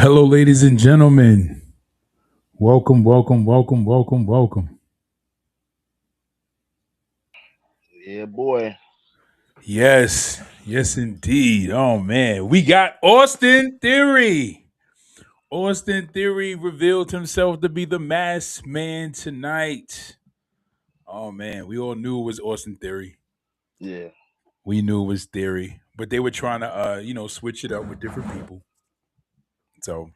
Hello, ladies and gentlemen. Welcome, welcome, welcome, welcome, welcome. Yeah, boy. Yes, yes, indeed. Oh, man. We got Austin Theory. Austin Theory revealed himself to be the masked man tonight. Oh, man. We all knew it was Austin Theory. Yeah. We knew it was Theory, but they were trying to, switch it up with different people. So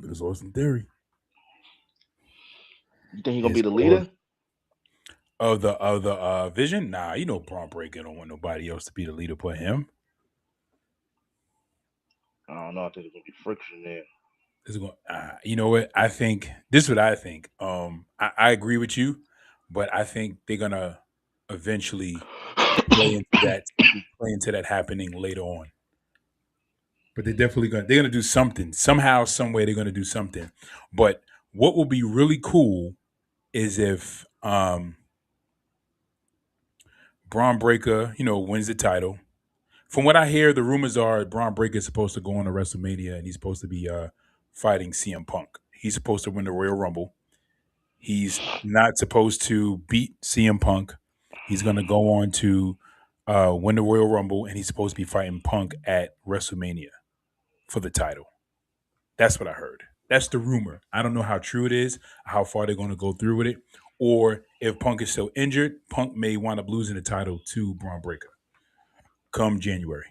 it was Austin Theory. You think he gonna be It's the all leader? of the Vision. Nah, Braun Breaker don't want nobody else to be the leader but him. I don't know. I think there's gonna be friction there. You know what? I think this is what I think. I agree with you, but I think they're gonna eventually play into that play into that happening later on. But they're gonna do something somehow, some way. They're gonna do something. But what will be really cool is if Braun Breaker, wins the title. From what I hear, the rumors are Braun Breaker is supposed to go on to WrestleMania and he's supposed to be fighting CM Punk. He's supposed to win the Royal Rumble. He's not supposed to beat CM Punk. He's going to go on to win the Royal Rumble, and he's supposed to be fighting Punk at WrestleMania for the title. That's what I heard. That's the rumor. I don't know how true it is, how far they're going to go through with it, or if Punk is still injured, Punk may wind up losing the title to Braun Breaker come January.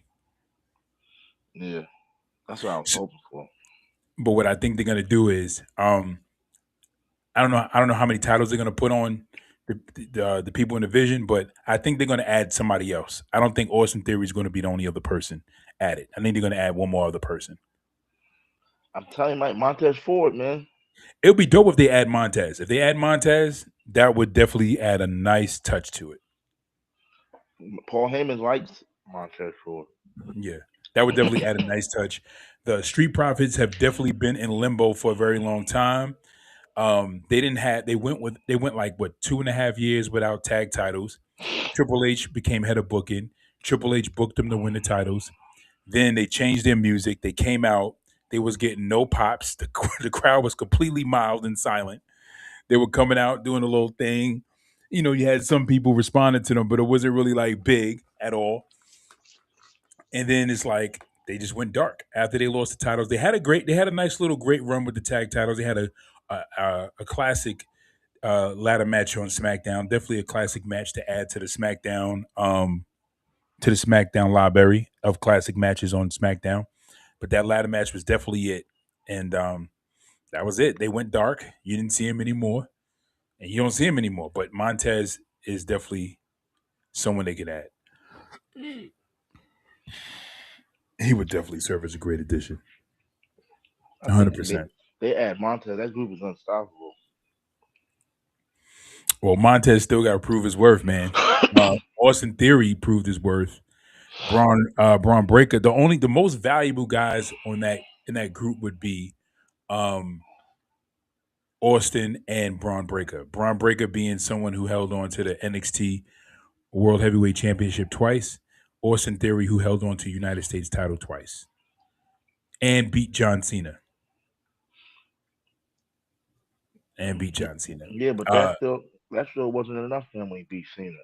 Yeah, that's what I was So, hoping for. but what I think they're going to do is, I don't know. I don't know how many titles they're going to put on the people in the Vision, but I think they're going to add somebody else. I don't think Austin Theory is going to be the only other person added. I think they're going to add one more other person. I'm telling you, Mike Montez Ford, man. It would be dope if they add Montez. If they add Montez, that would definitely add a nice touch to it. Paul Heyman likes Montez Ford. Yeah, that would definitely add a nice touch. The Street Profits have definitely been in limbo for a very long time. They didn't have they went like what 2.5 years without tag titles. Triple H became head of booking. Triple H booked them to win the titles. Then they changed their music. They came out. They was getting no pops. The crowd was completely mild and silent. They were coming out doing a little thing. You had some people responding to them, but it wasn't really like big at all. And then it's like they just went dark after they lost the titles. They had a nice little great run with the tag titles. They had a classic ladder match on SmackDown. Definitely a classic match to add to the SmackDown library of classic matches on SmackDown. But that ladder match was definitely it, and that was it. They went dark. You didn't see him anymore, and you don't see him anymore. But Montez is definitely someone they could add. He would definitely serve as a great addition. I One hundred think they percent. they add Montez. That group is unstoppable. Well, Montez still got to prove his worth, man. Austin Theory proved his worth. Braun Breaker. The most valuable guys on that in that group would be um, Austin and Braun Breaker. Braun Breaker being someone who held on to the NXT World Heavyweight Championship twice. Austin Theory, who held on to United States title twice and beat John Cena. And beat John Cena. Yeah, but Uh, that still wasn't enough for him when he beat Cena.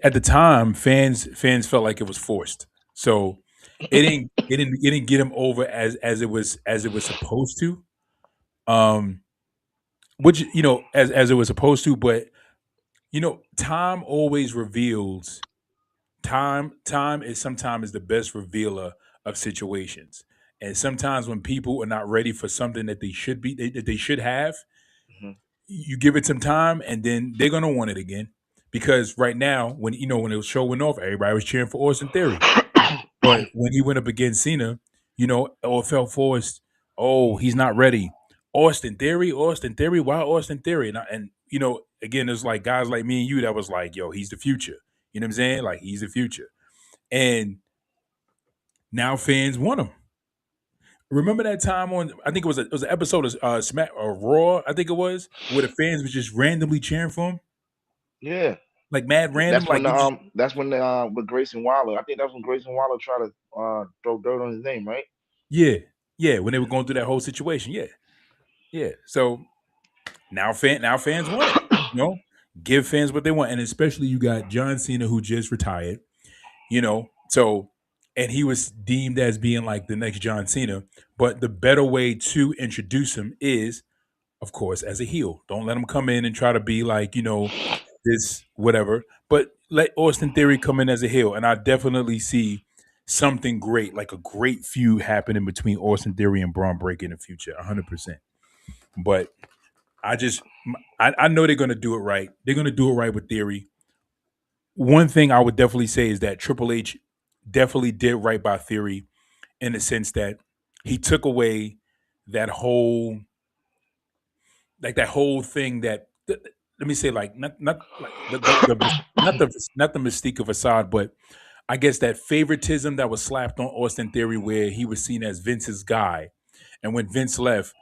at the time, fans felt like it was forced. So it didn't get him over as it was supposed to. Um, which as it was supposed to, but time always reveals. Time is sometimes the best revealer of situations, and sometimes when people are not ready for something that that they should have, Hmm. you give it some time, and then they're gonna want it again. Because right now, when the show went off, everybody was cheering for Austin Theory. But when he went up against Cena, it felt forced. Oh, he's not ready. Austin Theory, why Austin Theory? And again, there's like guys like me and you that was like, yo, he's the future. You know what I'm saying? Like he's the future. And now fans want him. Remember that time on? I think it was an episode of Smack or Raw. I think it was where the fans was just randomly cheering for him. Yeah, like mad random. Like you just That's when the with Grayson Waller. I think that's when Grayson Waller tried to throw dirt on his name, right? yeah, yeah. When they were going through that whole situation, yeah, yeah. So now fans want it. You know, give fans what they want, and especially you got John Cena who just retired. You know, so and he was deemed as being like the next John Cena. But the better way to introduce him is, of course, as a heel. Don't let him come in and try to be like, this whatever. But let Austin Theory come in as a heel, and I definitely see something great, like a great feud happening between Austin Theory and Braun Breaker in the future, 100%. But I just, I know they're gonna do it right. They're gonna do it right with Theory. One thing I would definitely say is that Triple H definitely did right by Theory in the sense that he took away that whole that whole thing that let me say like not like not the mystique of Assad, but I guess that favoritism that was slapped on Austin Theory where he was seen as Vince's guy, and when Vince left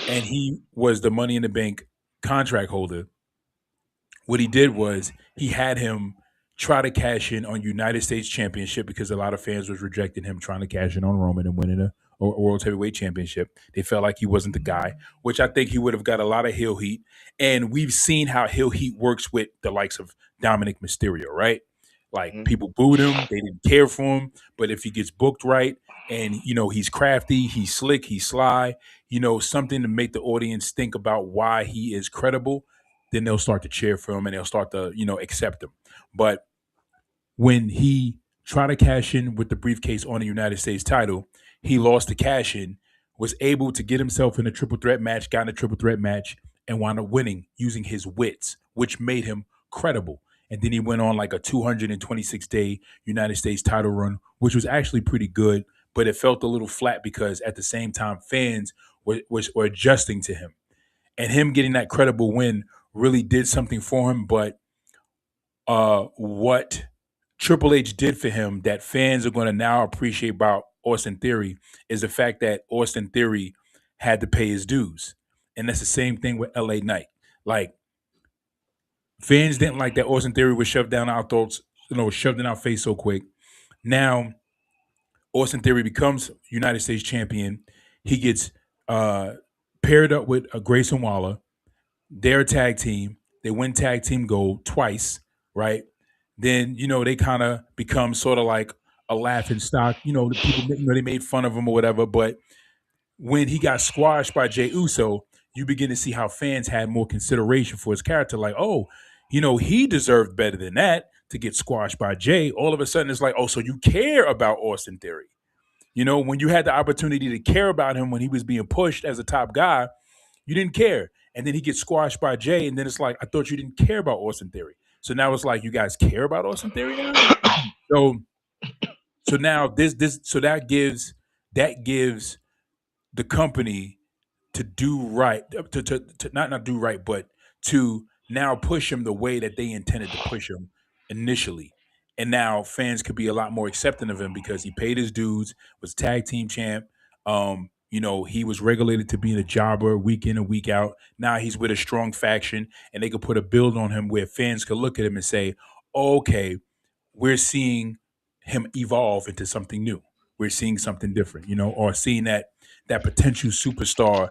and he was the Money in the Bank contract holder, what he did was he had him try to cash in on United States Championship because a lot of fans was rejecting him trying to cash in on Roman and winning a World Heavyweight Championship. They felt like he wasn't the guy, which I think he would have got a lot of heel heat. And we've seen how heel heat works with the likes of Dominic Mysterio, right? Like Hmm. people booed him, they didn't care for him, but if he gets booked right and he's crafty, he's slick, he's sly, something to make the audience think about why he is credible, then they'll start to cheer for him and they'll start to, accept him. But when he tried to cash in with the briefcase on the United States title, he lost the cash in, was able to get himself in a triple threat match, got in a triple threat match, and wound up winning using his wits, which made him credible. And then he went on like a 226-day United States title run, which was actually pretty good, but it felt a little flat because at the same time, fans were adjusting to him. And him getting that credible win really did something for him. But what Triple H did for him that fans are going to now appreciate about Austin Theory is the fact that Austin Theory had to pay his dues. And that's the same thing with LA Knight. Like fans didn't like that Austin Theory was shoved down our throats, shoved in our face so quick. Now Austin Theory becomes United States champion. He gets uh, paired up with a Grayson Waller. They're a tag team. They win tag team gold twice, right? Then they kind of become sort of like a laughing stock. The people they made fun of him or whatever. But when he got squashed by Jay Uso, you begin to see how fans had more consideration for his character. Like, oh, he deserved better than that to get squashed by Jay. All of a sudden, it's like, oh, so you care about Austin Theory. When you had the opportunity to care about him when he was being pushed as a top guy, you didn't care. And then he gets squashed by Jay, and then it's like, I thought you didn't care about Austin Theory. So now it's like, you guys care about Austin Theory now? So now that gives the company to do right, to not do right, but to now push him the way that they intended to push him initially. And now fans could be a lot more accepting of him because he paid his dues, was tag team champ. He was regulated to being a jobber week in and week out. Now he's with a strong faction, and they could put a build on him where fans could look at him and say, oh, okay, we're seeing him evolve into something new. We're seeing something different, or seeing that potential superstar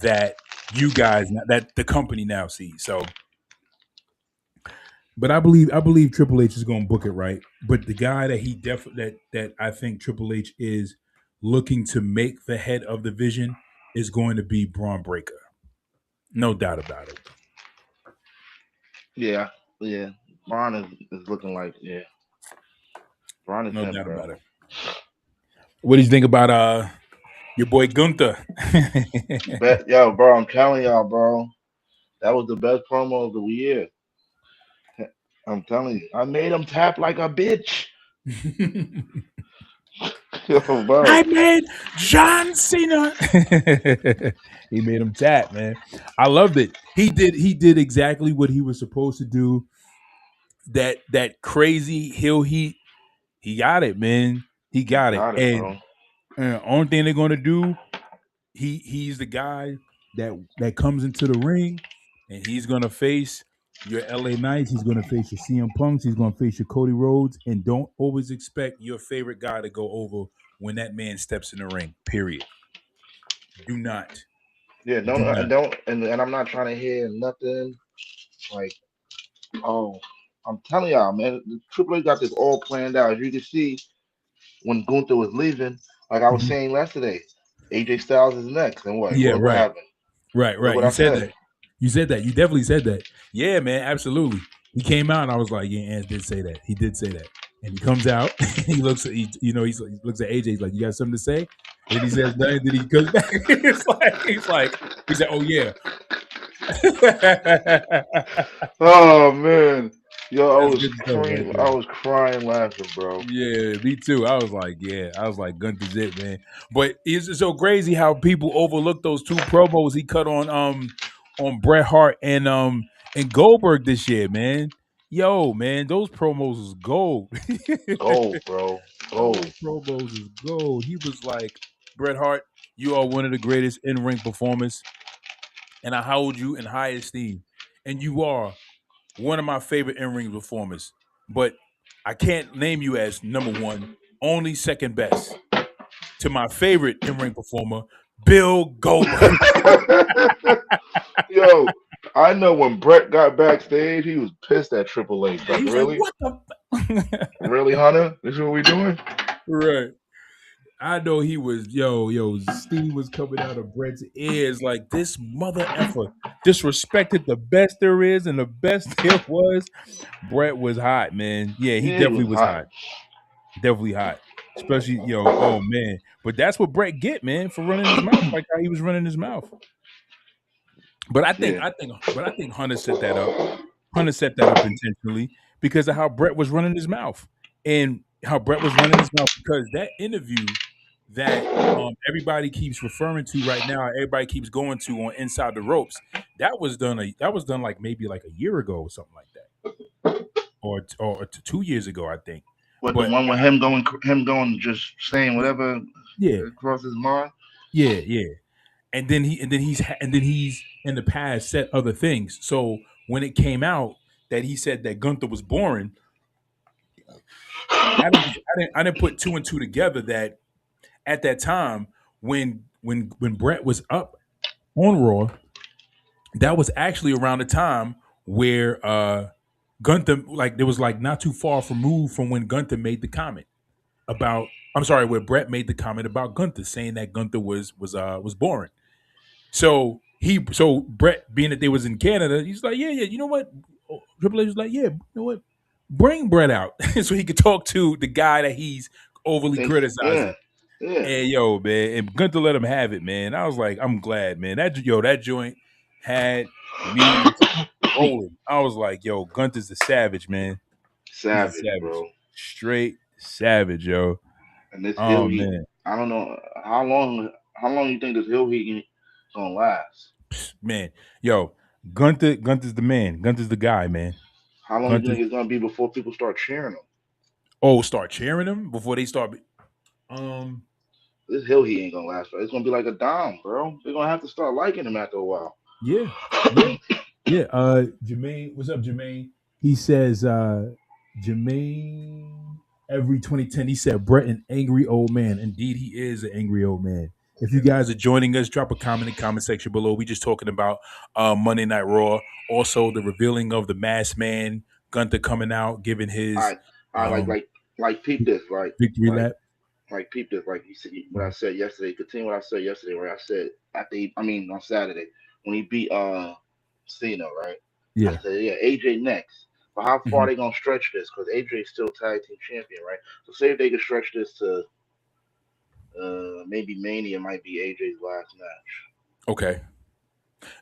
that you guys that the company now sees. So, but I believe Triple H is going to book it right. But the guy that he that I think Triple H is looking to make the head of the vision is going to be Braun Breaker. No doubt about it. Yeah, yeah. Braun is looking like, yeah. Braun is No him, doubt bro. about it. What do you think about your boy Gunther? Bet, yo, bro, I'm telling y'all, bro, that was the best promo of the year. I'm telling you, I made him tap like a bitch. Yo, bro. I made John Cena. He made him tap, man. I loved it. He did exactly what he was supposed to do. That crazy heel heat. He got it, man. He You got it. got it, And bro. only thing they're gonna do, he's the guy that comes into the ring and he's gonna face. your LA Knights, he's going to face your CM Punks, he's going to face your Cody Rhodes, and don't always expect your favorite guy to go over when that man steps in the ring. Period. Do not, Yeah, do no, not. and I'm not trying to hear nothing like, oh, I'm telling y'all, man, the Triple H got this all planned out. As you can see, when Gunther was leaving, like I was Mhm. saying yesterday, AJ Styles is next, and what? Yeah, What right, happened? right, Look right. what You I said said. that. You said that. You definitely said that. Yeah, man, absolutely. He came out, and I was like, yeah, Ant did say that. He did say that. And he comes out, he looks, he looks at AJ. He's like, "You got something to say?" And then he says nothing. Then he comes back. He said, "Oh yeah." Oh man, yo, I That's was good stuff right I there. was crying laughing, bro. Yeah, me too. I was like, yeah, I was like, Gunther's it, man. But it's just so crazy how people overlook those two promos he cut on Bret Hart and Goldberg this year, man. Yo, man, those promos was gold. Gold, bro, Those gold. promos is gold. He was like, Bret Hart, you are one of the greatest in ring performers, and I hold you in high esteem. And you are one of my favorite in ring performers, but I can't name you as number one, only second best to my favorite in ring performer, Bill Goldberg. Yo, I know when Brett got backstage, he was pissed at Triple H. Yeah, Like, he's like, really, what the? really, Hunter? This is what we doing? Right. I know he was, steam was coming out of Brett's ears like this mother effer disrespected the best there is and the best there was. Brett was hot, man. Yeah, he Yeah, he definitely was was hot. hot. Definitely hot. Especially, oh man. But that's what Brett get, man, for running his mouth like how he was running his mouth. But Yeah. I think Hunter set that up. Hunter set that up intentionally because of how Brett was running his mouth. And how Brett was running his mouth because that interview that everybody keeps referring to right now, everybody keeps going to on Inside the Ropes, that was done like maybe like a year ago or something like that. Or 2 years ago, I think. What, the But one with him going, just saying whatever yeah, across his mind? yeah. And then he's in the past said other things. So when it came out that he said that Gunther was boring, I didn't put two and two together that at that time when Brett was up on Raw, that was actually around the time where Gunther, like there was like not too far removed from when Gunther made the comment about, I'm sorry, where Brett made the comment about Gunther saying that Gunther was boring. So Brett, being that they was in Canada, he's like, yeah, you know what? Triple H was like, yeah, you know what? Bring Brett out so he could talk to the guy that he's overly Thanks. Yeah, criticizing. yeah, And yo, man, and Gunther let him have it, man. I was like, I'm glad, man. That joint had me rolling. I was like, yo, Gunther's the savage, man. He's a savage, savage, bro. straight savage, yo. And this Oh hill heat, man, I don't know how long. How long you think this hill heat gonna last? man, yo, Gunther's the man. Gunther's the guy, man. How long you Gunther. think it's gonna be before people start cheering him? Oh, start cheering him before they start. Um, This hill heat ain't gonna last. It's gonna be like a dom, bro. They're gonna have to start liking him after a while. yeah, yeah, yeah. Jermaine, what's up, Jermaine? He says, Jermaine, every 2010, he said, Brett, an angry old man. Indeed, he is an angry old man. If you guys are joining us, drop a comment in the comment section below. We just talking about Monday Night Raw. Also, the revealing of the Masked Man, Gunther coming out, giving his I um, like peep this, victory like lap. peep this, like you said what I Mhm. said yesterday. Continue what I said yesterday, right? I said I mean on Saturday when he beat Cena, right? I Yeah. said, yeah, AJ next. But how far Mhm. they gonna stretch this? Because AJ's still tag team champion, right? So say if they could stretch this to maybe Mania might be AJ's last match. Okay.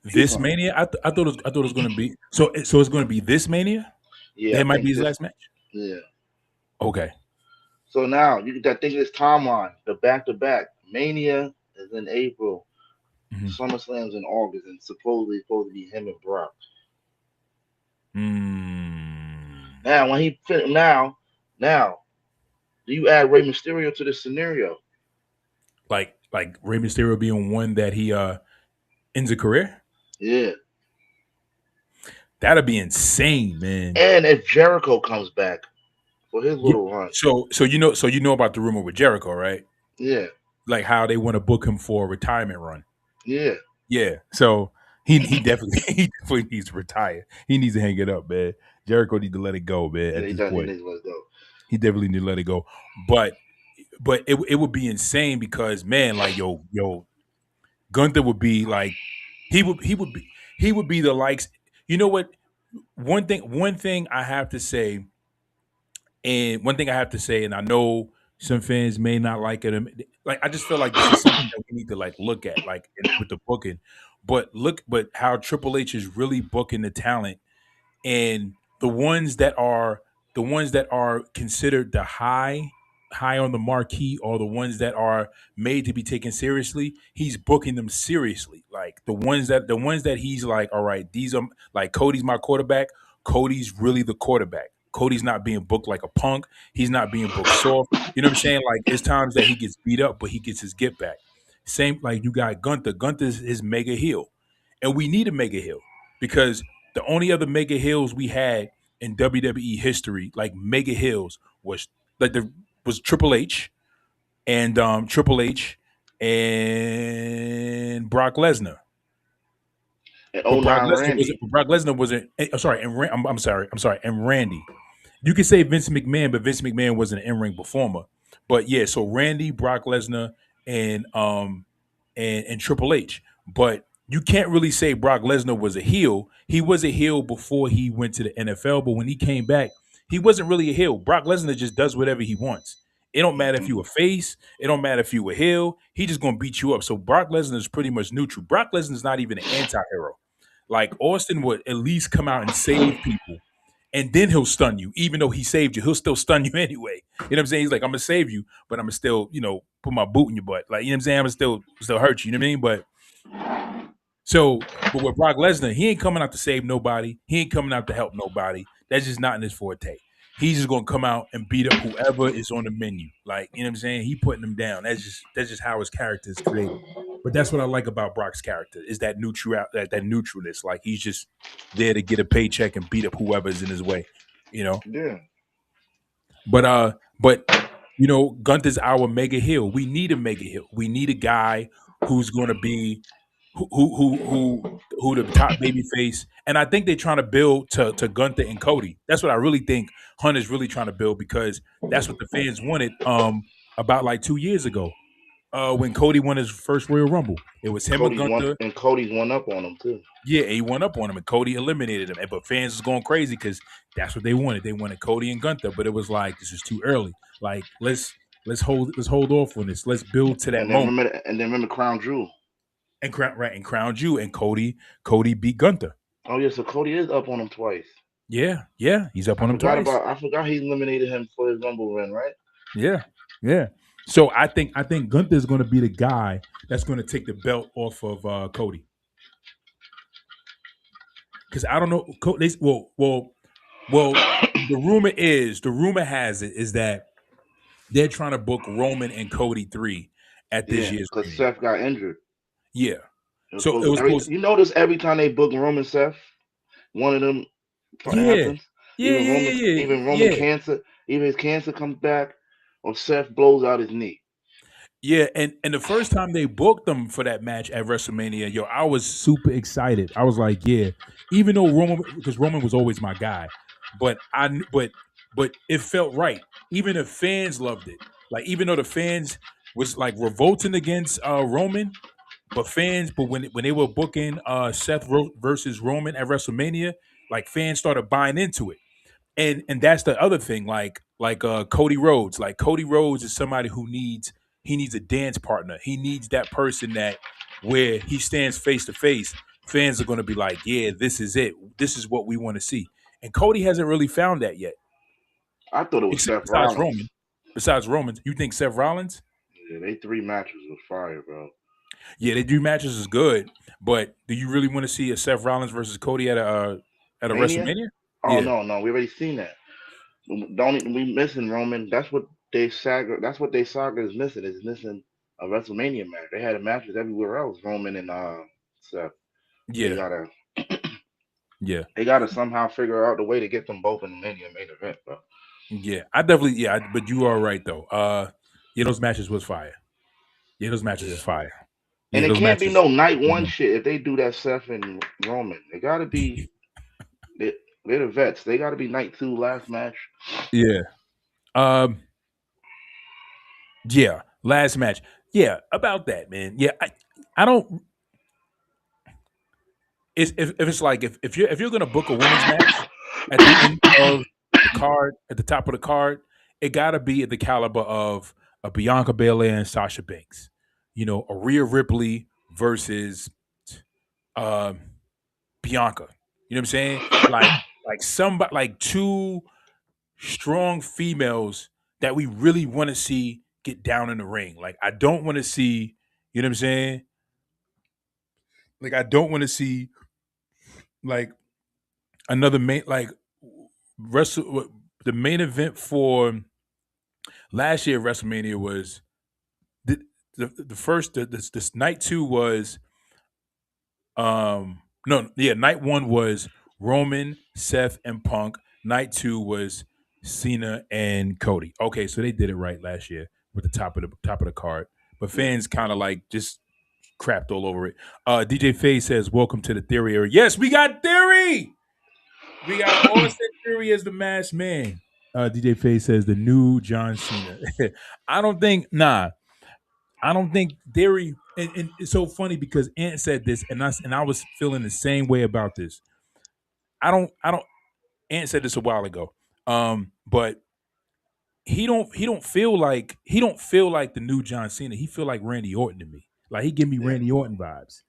He's This gonna, Mania, I thought it was going to be so it's going to be this Mania. yeah, I That might be think his this, last match. yeah. Okay. So now you got to think of this timeline. The back to back Mania is in April. Mhm. SummerSlam's in August, and supposedly it's supposed to be him and Brock. Mm. Now when he now do you add Rey Mysterio to this scenario? Like Rey Mysterio being one that he ends a career. Yeah, That'd be insane, man. And if Jericho comes back for his Yeah. little run, So you know about the rumor with Jericho, right? yeah, Like how they want to book him for a retirement run. yeah, Yeah. So he definitely he definitely needs to retire. He needs to hang it up, man. Jericho needs to let it go, man. yeah, At he this does. He point, needs to let it go. he definitely need to let it go. But it would be insane because man, like yo, Gunther would be like he would be the likes. You know what? One thing I have to say, and one thing I have to say, and I know some fans may not like it. Like I just feel like this is something that we need to like look at, like with the booking. But how Triple H is really booking the talent, and the ones that are considered the high on the marquee, or the ones that are made to be taken seriously, he's booking them seriously. Like the ones that he's like, all right, these are like Cody's my quarterback. Cody's really the quarterback. Cody's not being booked like a punk. He's not being booked soft. You know what I'm saying? Like it's times that he gets beat up, but he gets his get back. Same like you got Gunther. Gunther's his mega heel, and we need a mega heel because the only other mega heels we had in WWE history, like mega heels, was like the was Triple H and Brock Lesnar. And But Brock 09 Lesnar wasn't. Randy. But Brock Lesnar wasn't. I'm sorry. I'm sorry. I'm sorry. And Randy. You could say Vince McMahon, but Vince McMahon was an in-ring performer. But yeah, so Randy, Brock Lesnar, and Triple H. But you can't really say Brock Lesnar was a heel. He was a heel before he went to the NFL, but when he came back, he wasn't really a heel. Brock Lesnar just does whatever he wants. It don't matter if Hmm. you a face. It don't matter if you a heel. He just gonna beat you up. So Brock Lesnar is pretty much neutral. Brock Lesnar is not even an anti-hero. Like Austin would at least come out and save people, and then he'll stun you. Even though he saved you, he'll still stun you anyway. You know what I'm saying? He's like, I'm gonna save you, but I'm gonna still, put my boot in your butt. Like, you know what I'm saying? I'm gonna still hurt you. You know what I mean? But with Brock Lesnar, he ain't coming out to save nobody. He ain't coming out to help nobody. That's just not in his forte. He's just gonna come out and beat up whoever is on the menu. Like, you know what I'm saying? He putting them down. That's just how his character is created. But that's what I like about Brock's character is that neutral that neutralness. Like he's just there to get a paycheck and beat up whoever's in his way. You know. Yeah, But Gunther's our mega heel. We need a mega heel. We need a guy who's going to be who the top baby face. And I think they're trying to build to Gunther and Cody. That's what I really think Hunt is really trying to build because that's what the fans wanted about like 2 years ago. When Cody won his first Royal Rumble. It was him and Gunther. Cody's one up on him too. Yeah, he won up on him and Cody eliminated him. But fans was going crazy because that's what they wanted. They wanted Cody and Gunther, but it was like this is too early. Like let's hold off on this. Let's build to that moment. And then remember Crown Jewel. And crown you and Cody beat Gunther. Oh yeah, so Cody is up on him twice. Yeah, he's up on him twice. I forgot he eliminated him for his Rumble win, right? Yeah, yeah. So I think Gunther is going to be the guy that's going to take the belt off of Cody because I don't know. Well. The rumor has it is that they're trying to book Roman and Cody 3 at this Yeah, year's because Mania. Seth got injured. Yeah. It was So it supposed was every supposed. you notice every time they book Roman Seth, one of them something Yeah. happens. Yeah. Yeah. Yeah. Yeah. Even Roman Yeah. cancer, even his cancer comes back, or Seth blows out his knee. Yeah, and the first time they booked them for that match at WrestleMania, yo, I was super excited. I was like, yeah, even though because Roman was always my guy, but but it felt right. Even the fans loved it. Like even though the fans was like revolting against Roman, but when they were booking versus Roman at WrestleMania, like fans started buying into it. And that's the other thing like Cody Rhodes. Like Cody Rhodes is somebody who needs a dance partner. He needs that person that where he stands face to face, fans are going to be like, yeah, this is it, this is what we want to see. And Cody hasn't really found that yet, I thought it was except Seth Rollins. besides Roman. You think Seth Rollins? Yeah, they three matches was fire, bro. Yeah, they do matches is good, but do you really want to see a Seth Rollins versus Cody at a Mania? WrestleMania? Oh Yeah. no, we already seen that. Don't we missing Roman? That's what they saga is missing. Is missing a WrestleMania match. They had matches everywhere else. Roman and Seth. They Yeah. gotta Yeah. They got to somehow figure out the way to get them both in the main event, bro. Yeah. I definitely but you are right though. Yeah, those matches was fire. Yeah, those matches Yeah. is fire. And Yeah, it those can't be matches. no night one Mhm. shit if they do that Seth and Roman. They got to be they, they're the vets. They got to be night two last match. Yeah. Um yeah, last match. Yeah, about that, man. Yeah, I don't it's if it's like if you're gonna book a women's match at the end of the card, at the top of the card, it gotta be at the caliber of a Bianca Belair and Sasha Banks. You know, a Rhea Ripley versus um Bianca. You know what I'm saying? Like somebody like two strong females that we really want to see get down in the ring. Like I don't want to see, you know what I'm saying? Like I don't want to see like another main like wrestle the main event for last year WrestleMania was the the first this night two was no yeah night one was Roman, Seth, and Punk. Night two was Cena and Cody. Okay, so they did it right last year with the top of the card, but Yeah. fans kind of like just crapped all over it. DJ Faye says, "Welcome to the Theory Era." Yes, we got Theory. We got Austin Theory as the masked man. DJ Faye says the new John Cena. I don't think. Nah, I don't think Theory. And it's so funny because Ant said this, and I was feeling the same way about this. I don't. Ant said this a while ago. But he don't feel like the new John Cena. He feel like Randy Orton to me. Like he give me Yeah. Randy Orton vibes.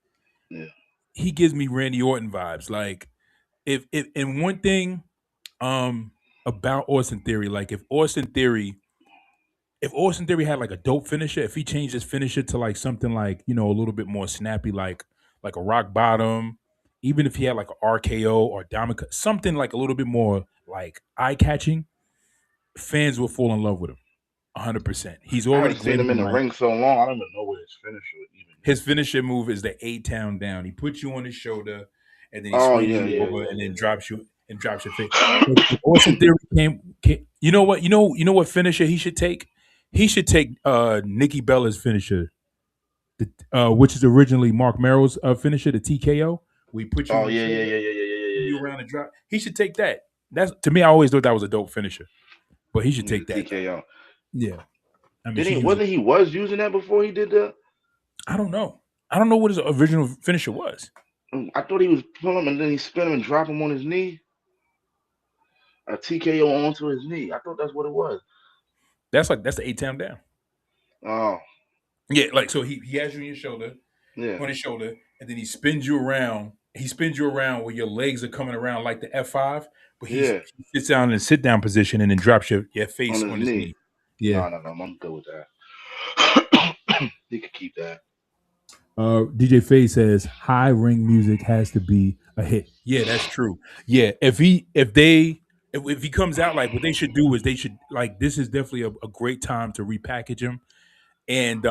Yeah. He gives me Randy Orton vibes. Like if and one thing about Austin Theory, like if Austin Theory had like a dope finisher, if he changed his finisher to like something like, you know, a little bit more snappy, like a rock bottom, even if he had like a RKO or Dominica, something like a little bit more like eye catching, fans will fall in love with him 100%. He's I already haven't seen great on him the in the mic. ring so long. I don't even know what his finisher even His is. finisher move is the A town down. He puts you on his shoulder and then he Oh swings yeah, you yeah, over yeah, and then yeah, drops your face. If yeah. Austin Theory you know what? You know what finisher he should take? He should take Nikki Bella's finisher, which is originally Mark Merrill's finisher, the TKO. We put you Oh on your yeah, yeah, shoulder, yeah, yeah, yeah, yeah, spin yeah, you yeah. around and drop. He should take that. That's to me. I always thought that was a dope finisher, but he should He's a take that though. TKO. Yeah, I mean, Didn't she he? uses. Wasn't he was using that before he did that? I don't know. I don't know what his original finisher was. I thought he was pulling him and then he spin him and drop him on his knee. A TKO onto his knee. I thought that's what it was. That's the 8 time down. Oh Yeah, like so he has you on your shoulder, yeah, on his shoulder, and then he spins you around. He spins you around where your legs are coming around like the F5, but yeah, he sits down in a sit down position and then drops your on face his on his knee. knee. Yeah. No, no, no. I'm good with that. He could keep that. DJ Faye says high ring music has to be a hit. Yeah, that's true. Yeah, if he comes out, like what they should do is they should like this is definitely a great time to repackage him and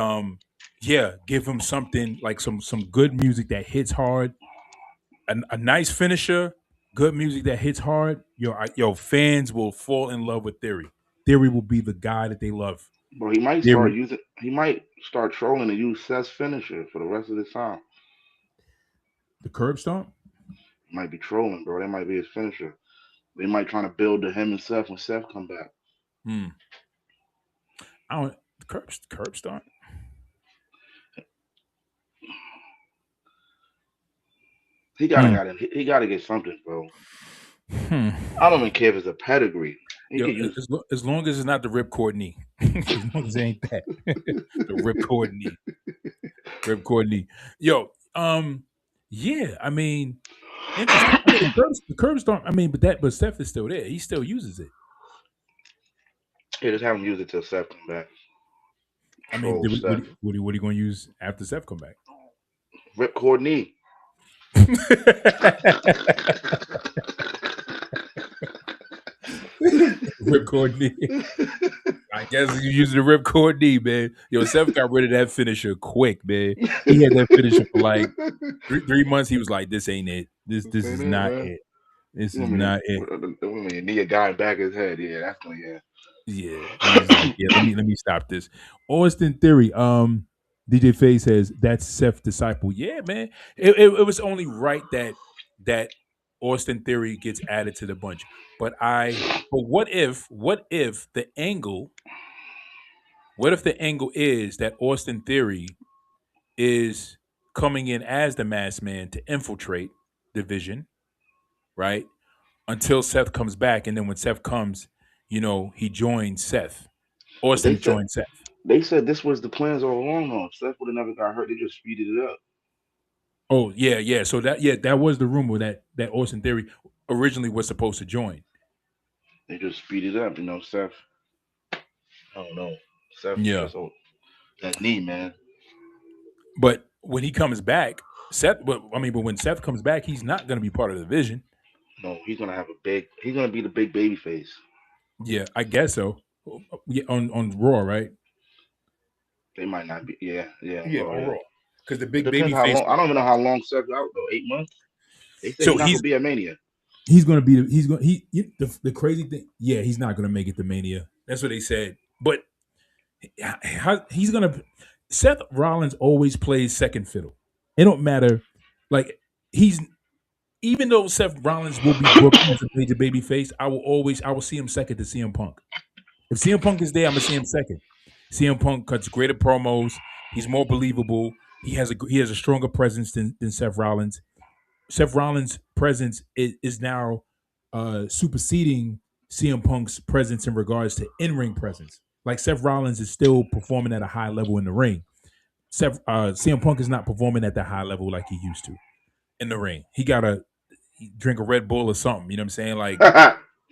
yeah, give him something like some good music that hits hard, a nice finisher, good music that hits hard. Yo, fans will fall in love with Theory. Theory will be the guy that they love. Bro, he might start Theory, using. He might start trolling and use Seth's finisher for the rest of the time. the curb stomp. He might be trolling, bro. That might be his finisher. They might trying to build to him and Seth when Seth come back. Hmm. I don't curb stomp. He gotta Hmm. got it. He gotta get something, bro. Hmm. I don't even care if it's a pedigree. He Yo, could use. as long as it's not the ripcord knee, as long as it ain't that, the ripcord knee, ripcord knee. Yo, yeah, I mean, interesting. I mean, the curb stomp. I mean, but Steph is still there. He still uses it. Yeah, just have him use it till Seth come back. I mean, Troll Seth. what are you going to use after Steph come back? Ripcord knee. Ripcord knee. I guess you using the ripcord knee, man. Yo, Steph got rid of that finisher quick, man. He had that finisher for like 3 months. He was like, "This ain't it. This This is ain't it, not man. it." This You is want me to? not it. You want me to knee a guy back his head? Yeah, that's gonna Yeah, he's like, yeah. Let me stop this. Austin Theory. DJ Faye says that's Seth's disciple. Yeah, man. It was only right that Austin Theory gets added to the bunch. But what if the angle? What if the angle is that Austin Theory is coming in as the masked man to infiltrate the Vision, right? Until Seth comes back, and then when Seth comes, he joins Seth. But they Austin said joins Seth. they said this was the plans all along. Though Seth would have never got hurt. They just speeded it up. Oh yeah, yeah. So that was the rumor that Austin Theory originally was supposed to join. They just speeded it up. Seth. I don't know. Seth Yeah, just that knee, man. but when he comes back, but when Seth comes back, he's not going to be part of the Vision. No, he's gonna have a big. He's gonna be the big baby face. Yeah, I guess so. Yeah, on Raw, right? They might not be. Yeah, yeah, Yeah, bro. on Yeah. Raw, because the It big depends baby how face. long. I don't even know how long Seth's out though. 8 months. They said So he's not gonna be at Mania. he's going to be he's going the crazy thing. Yeah, he's not going to make it to Mania. That's what they said. But he's going to Seth Rollins always plays second fiddle. It don't matter. Like he's even though Seth Rollins will be booked as a major baby face, I will see him second to CM Punk. If CM Punk is there, I'm gonna see him second. CM Punk cuts greater promos. He's more believable. He has a stronger presence than Seth Rollins. Seth Rollins' presence is now superseding CM Punk's presence in regards to in-ring presence. Like Seth Rollins is still performing at a high level in the ring. CM Punk is not performing at that high level like he used to in the ring. He gotta drink a Red Bull or something. You know what I'm saying? Like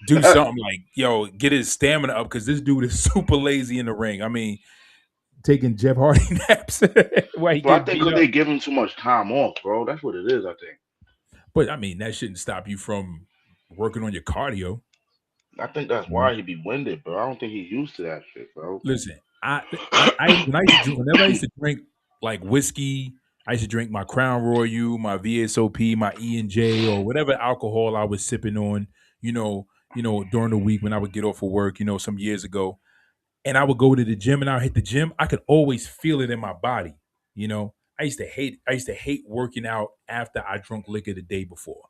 do something like get his stamina up because this dude is super lazy in the ring. I mean, taking Jeff Hardy naps while he But I get think beat because up. they give him too much time off, bro. That's what it is. I think. But I mean, that shouldn't stop you from working on your cardio. I think that's You know? why he be winded, bro. I don't think he's used to that shit, bro. Listen, whenever I used to drink like whiskey, I used to drink my Crown Royal, my VSOP, my E&J, or whatever alcohol I was sipping on. During the week when I would get off of work. Some years ago, and I would go to the gym and I would hit the gym. I could always feel it in my body. I used to hate working out after I drunk liquor the day before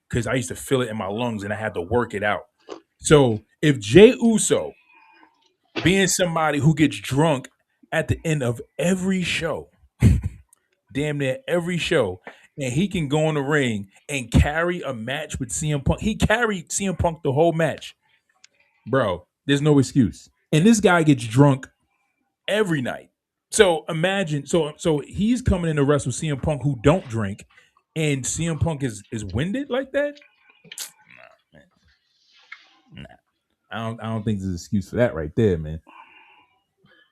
because I used to feel it in my lungs and I had to work it out. So if Jay Uso being somebody who gets drunk at the end of every show, damn near every show, and he can go in the ring and carry a match with CM Punk. He carried CM Punk the whole match, bro. There's no excuse. And this guy gets drunk every night. So imagine, so he's coming in to wrestle CM Punk who don't drink, and CM Punk is winded like that. Nah, man, nah. I don't think there's an excuse for that right there, man.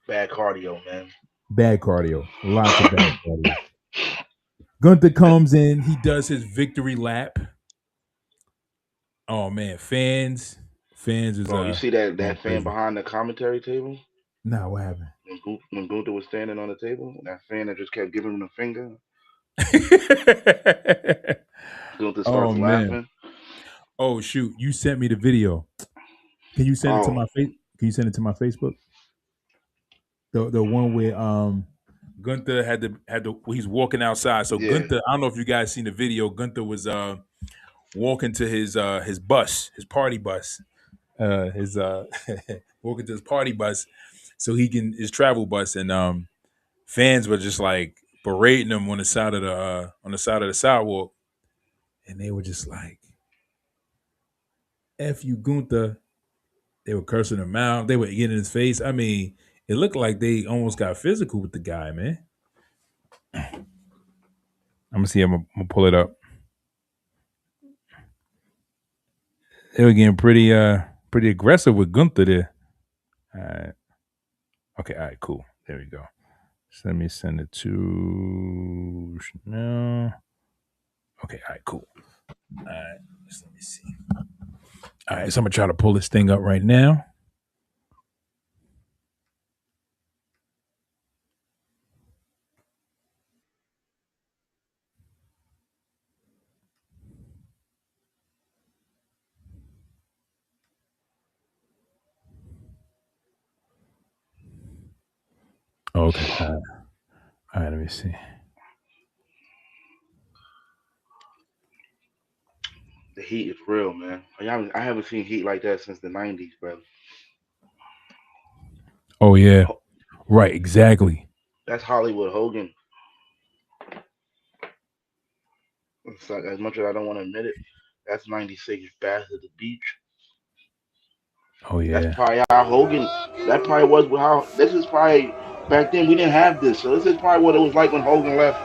Bad cardio, man. Bad cardio, lots of bad cardio. Gunther comes in, he does his victory lap. Oh man, fans is Bro, you see that going fan crazy. behind the commentary table Nah, what happened? when Gunther was standing on the table? That fan that just kept giving him the finger. Gunther Oh starts man. laughing. Oh shoot, you sent me the video. Can you send it to Oh my face? Can you send it to my Facebook? The one where Gunther had the he's walking outside. So yeah. Gunther, I don't know if you guys seen the video. Gunther was walking to his bus, his party bus. His walking to his party bus so he can his travel bus, and fans were just like berating him on the side of the sidewalk, and they were just like, "F you, Gunther." They were cursing him out. They were getting in his face. I mean, it looked like they almost got physical with the guy, man. I'm gonna see. I'm gonna pull it up. They were getting pretty aggressive with Gunther there. All right. Okay. All right. Cool. There we go. So let me send it to Chanel. Okay. All right. Cool. All right. So let me see. All right. So I'm gonna try to pull this thing up right now. Oh, okay. All right. Let me see. The heat is real, man. I haven't seen heat like that since the '90s, bro. Oh yeah. Ho- Right. Exactly. That's Hollywood Hogan. It's like, as much as I don't want to admit it, that's '96 Bash at the Beach. Oh That's yeah. probably how Hogan. That probably was how. This is probably back then we didn't have this, so this is probably what it was like when Hogan left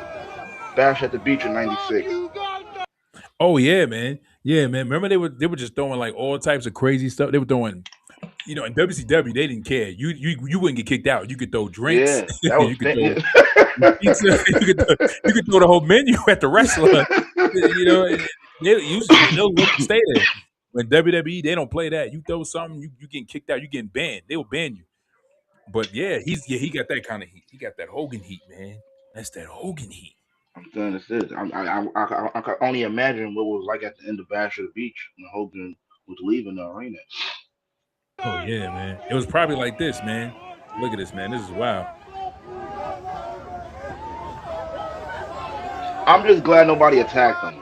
Bash at the Beach in '96. Oh yeah, man. Yeah, man. Remember they were just throwing like all types of crazy stuff. They were throwing, in WCW they didn't care. You wouldn't get kicked out. You could throw drinks. Yeah, that was You could throw fan- pizza. You could throw the whole menu at the wrestler. You know, they'll let you stay there. When WWE they don't play that. You throw something, you getting kicked out. You getting banned. They will ban you. But he got that kind of heat. He got that Hogan heat, man. That's that Hogan heat. I'm saying this is. I can only imagine what it was like at the end of Bash at the Beach when Hogan was leaving the arena. Oh yeah, man. It was probably like this, man. Look at this, man. This is wild. I'm just glad nobody attacked him.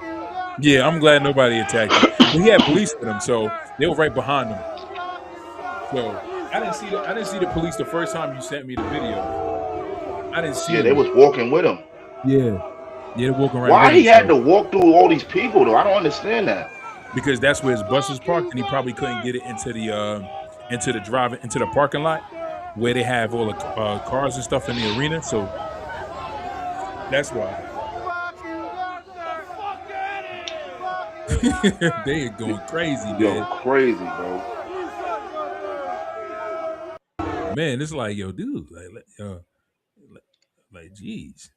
Yeah, I'm glad nobody attacked him. Well, he had police with him, so they were right behind him. So I didn't see the police the first time you sent me the video. I didn't see Yeah, they them. was walking with him. Yeah, yeah, they're walking right with Why him. he had So to walk through all these people though? I don't understand that. because that's where his bus was parked, and he probably couldn't get it into the parking lot where they have all the cars and stuff in the arena. So that's why they are going crazy, Yo, man. crazy, bro. Man, it's like, yo, dude, like, geez.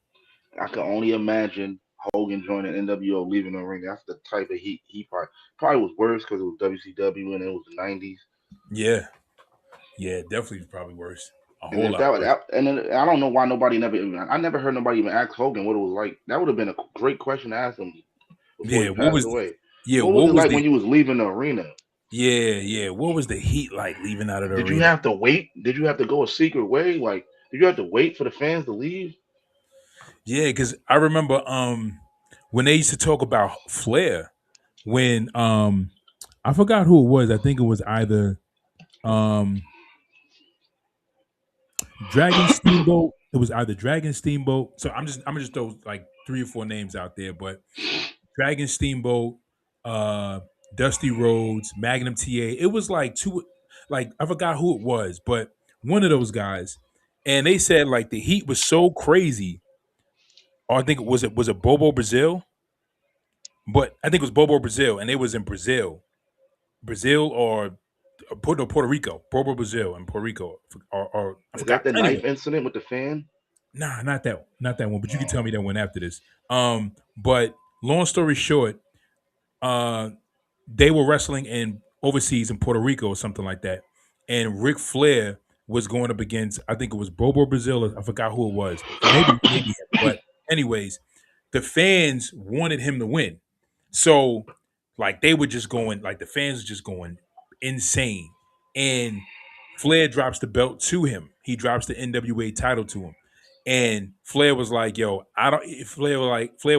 I can only imagine Hogan joining NWO, leaving the ring. That's the type of heat he probably was worse because it was WCW and it was the '90s. Yeah, yeah, definitely probably worse. A And whole if lot worse. and then I don't know why nobody never. I never heard nobody even ask Hogan what it was like. That would have been a great question to ask him before Yeah, he passed away. What was what it was like the when you was leaving the arena? what was the heat like leaving out of the Did you arena? have to wait? Did you have to go a secret way? Like, did you have to wait for the fans to leave? Yeah, because I remember when they used to talk about Flair when I forgot who it was. I think it was either um Dragon Steamboat. It was either Dragon Steamboat. So I'm just throw like three or four names out there, but Dragon Steamboat, uh, Dusty Rhodes, Magnum TA. It was like two, like I forgot who it was, but one of those guys. And they said like the heat was so crazy. Or I think it was Bobo Brazil, but I think it was Bobo Brazil, and it was in Brazil or Puerto Rico, Bobo Brazil and Puerto Rico, or I Is forgot. that the Anyway, knife incident with the fan? nah, not that one. But you can tell Oh, me that one after this. But long story short, uh, they were wrestling in overseas in Puerto Rico or something like that, and Ric Flair was going up against I think it was Bobo Brazil. Or I forgot who it was. Maybe him. But anyways, the fans wanted him to win, so like they were just going like the fans were just going insane, and Flair drops the belt to him. He drops the NWA title to him. And Flair was like, "Yo, I don't." Flair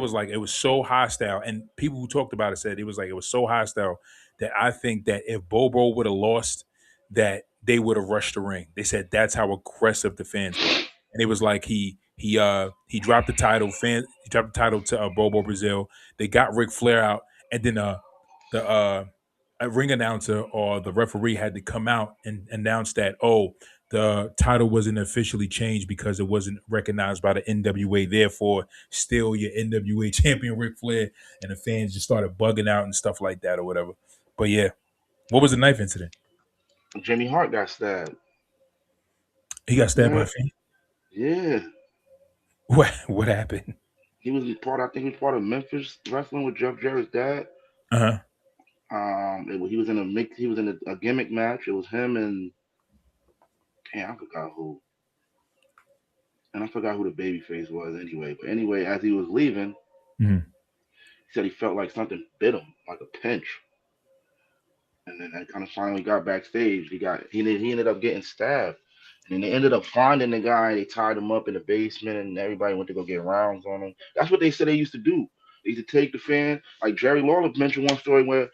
was like, it was so hostile, and people who talked about it said it was like it was so hostile that I think that if Bobo would have lost, that they would have rushed the ring. They said that's how aggressive the fans were, and it was like he dropped the title. He dropped the title to Bobo Brazil. They got Ric Flair out, and then the a ring announcer or the referee had to come out and announce that the title wasn't officially changed because it wasn't recognized by the NWA. Therefore, still your NWA champion Ric Flair, and the fans just started bugging out and stuff like that or whatever. But yeah, what was the knife incident? Jimmy Hart got stabbed. He got stabbed by a Yeah, fan. yeah. What happened? He was part. I think he was part of Memphis wrestling with Jeff Jarrett's dad. Uh huh. He was in a mix. He was in a gimmick match. It was him and damn, I forgot who. And I forgot who the baby face was anyway. But anyway, as he was leaving, Hmm. he said he felt like something bit him, like a pinch. And then that kind of finally got backstage. He ended up getting stabbed. And they ended up finding the guy. They tied him up in the basement, and everybody went to go get rounds on him. That's what they said they used to do. They used to take the fan. Like Jerry Lawler mentioned one story where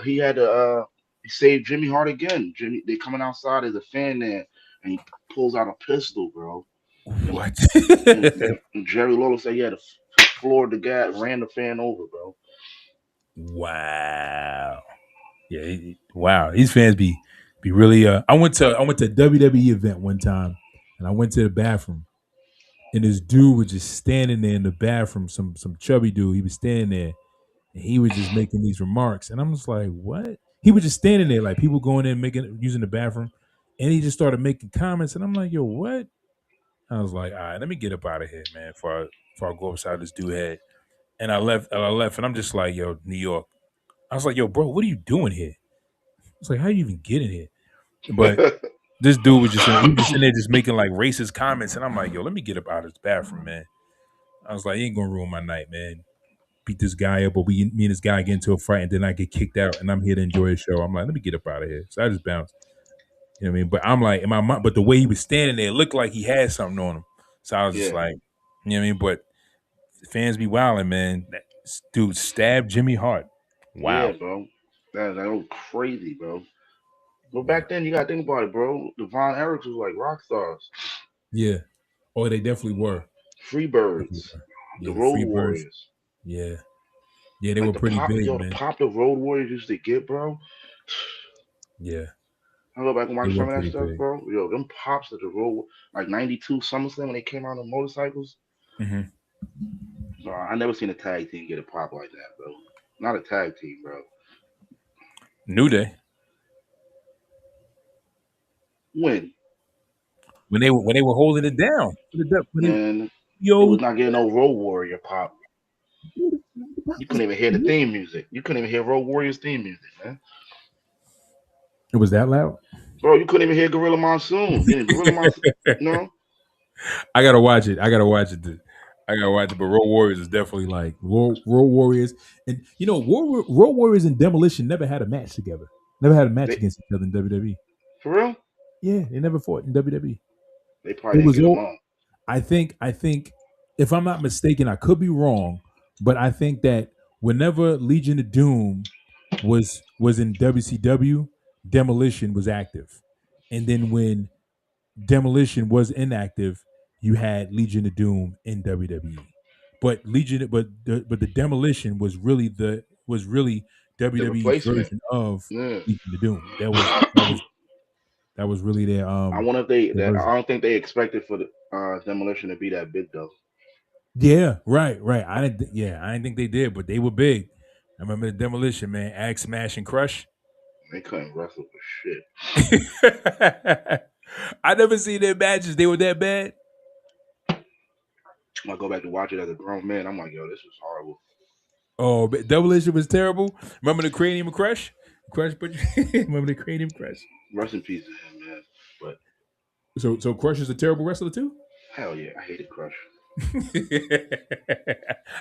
he had to he saved Jimmy Hart again. Jimmy, they coming outside as a fan there, and he pulls out a pistol, bro. And, What? and Jerry Lawler said he had to floor the guy, ran the fan over, bro. Wow. Yeah. Wow. These fans be really. I went to a WWE event one time, and I went to the bathroom, and this dude was just standing there in the bathroom. Some chubby dude. He was standing there, and he was just making these remarks, and I'm just like, what? He was just standing there, like people going in making using the bathroom, and he just started making comments, and I'm like, yo, what? I was like, all right, let me get up out of here, man, before I go upside this dude head. And I left, and I'm just like, yo, New York. I was like, yo, bro, what are you doing here? I was like, how you even get in here? But this dude was he was just in there just making like racist comments, and I'm like, yo, let me get up out of this bathroom, man. I was like, you ain't gonna ruin my night, man. Beat this guy up, or me and this guy get into a fight, and then I get kicked out, and I'm here to enjoy the show. I'm like, let me get up out of here. So I just bounced. You know what I mean? But I'm like, in my mind, but the way he was standing there, it looked like he had something on him. So I was just Yeah, like, you know what I mean? But fans be wilding, man. That dude stabbed Jimmy Hart. yeah, Wow. bro. That was crazy, bro. But Yeah. back then, you gotta think about it, bro. The Von Erichs was like rock stars. Yeah. Oh, they definitely were. Definitely Freebirds, were. the Yeah, the Road Freebirds. Warriors. Yeah. Yeah, they Like were the pretty pop, big, yo, the man. pop the Road Warriors used to get, bro. Yeah. I go back and They watch were some of that pretty stuff, big. bro. Yo, them pops at the road, like '92 SummerSlam when they came out on motorcycles. Hmm. So I never seen a tag team get a pop like that, bro. Not a tag team, bro. New Day. When When they were holding it down. When they man, it yo was not getting no Road Warrior pop. You couldn't even hear the theme music. You couldn't even hear Road Warriors theme music, man. it was that loud. Bro, you couldn't even hear Gorilla Monsoon. You know, Gorilla Monsoon. No, I gotta watch it. I gotta watch it. I gotta watch it. But Road Warriors is definitely like Road Warriors, and Road Warriors and Demolition never had a match together. Never had a match they against each other in WWE. for real. Yeah, they never fought in WWE. They probably It didn't was get them all. on. I think if I'm not mistaken, I could be wrong, but I think that whenever Legion of Doom was in WCW, Demolition was active, and then when Demolition was inactive, you had Legion of Doom in WWE. But the Demolition was really The WWE's replacement. version of Yeah. Legion of Doom. That was really their I wonder if they. their That, I version. don't think they expected for the demolition to be that big though. Yeah, right. I didn't think they did, but they were big. I remember the Demolition, man. Axe, Smash, and Crush. They couldn't wrestle for shit. I never seen their matches. They were that bad. I go back to watch it as a grown man. I'm like, yo, this is horrible. Oh, but Demolition was terrible. Remember the Cranium Crush? Crush, but remember the Cranium Crush? Rest in peace to him, man. But So Crush is a terrible wrestler too. hell yeah, I hated Crush.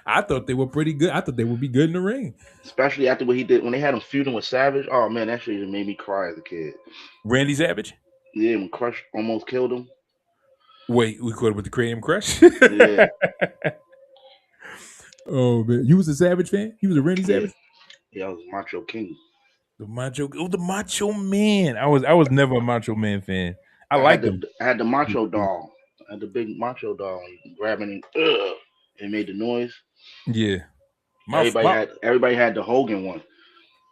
I thought they were pretty good. I thought they would be good in the ring. Especially after what he did when they had him feuding with Savage. Oh man, that shit just made me cry as a kid. Randy Savage. Yeah, when Crush almost killed him. Wait, we caught it with the Cranium Crush. Yeah, Oh man, you was a Savage fan? You was a Randy yeah, Savage? yeah. I was Macho King. The Macho Man. I was never a Macho Man fan. I liked him. I had the Macho doll. I had the big Macho doll. You grabbing him, it made the noise. Yeah, my Everybody had the Hogan one.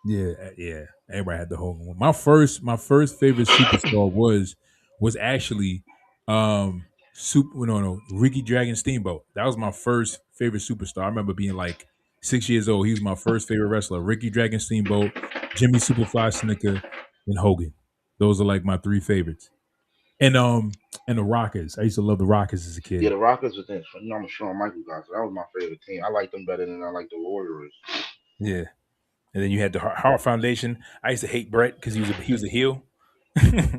yeah. Everybody had the Hogan one. My first favorite superstar was actually super no Ricky Dragon Steamboat. That was my first favorite superstar. I remember being like 6 years old. He was my first favorite wrestler. Ricky Dragon Steamboat, Jimmy Superfly Snicker, and Hogan. Those are like my three favorites. And the Rockers. I used to love the Rockers as a Yeah, kid. the Rockers was in. You know, I'm a Shawn Michaels guy, so that was my favorite team. I liked them better than I liked the Warriors. Yeah. And then you had the Hart Foundation. I used to hate Brett because he was a heel.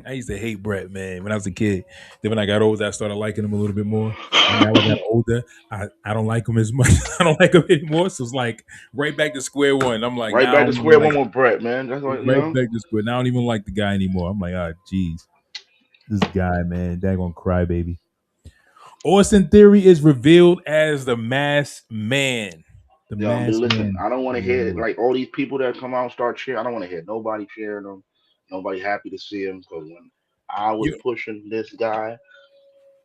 I used to hate Brett, man, when I was a kid. Then when I got older, I started liking him a little bit more. And now I got older, I don't like him as much. I don't like him anymore. So it's like right back to square one. I'm like, Right now I back to don't even square like one with Brett, man. That's what you right know. back to square. Now I don't even like the guy anymore. I'm like, ah, jeez. This guy, man, daggone crybaby. Austin Theory is revealed as the masked man. The But masked listen, man. I don't want to hear Yo, like all these people that come out and start cheering. I don't want to hear nobody cheering them. Nobody happy to see him because when I was yo, pushing this guy,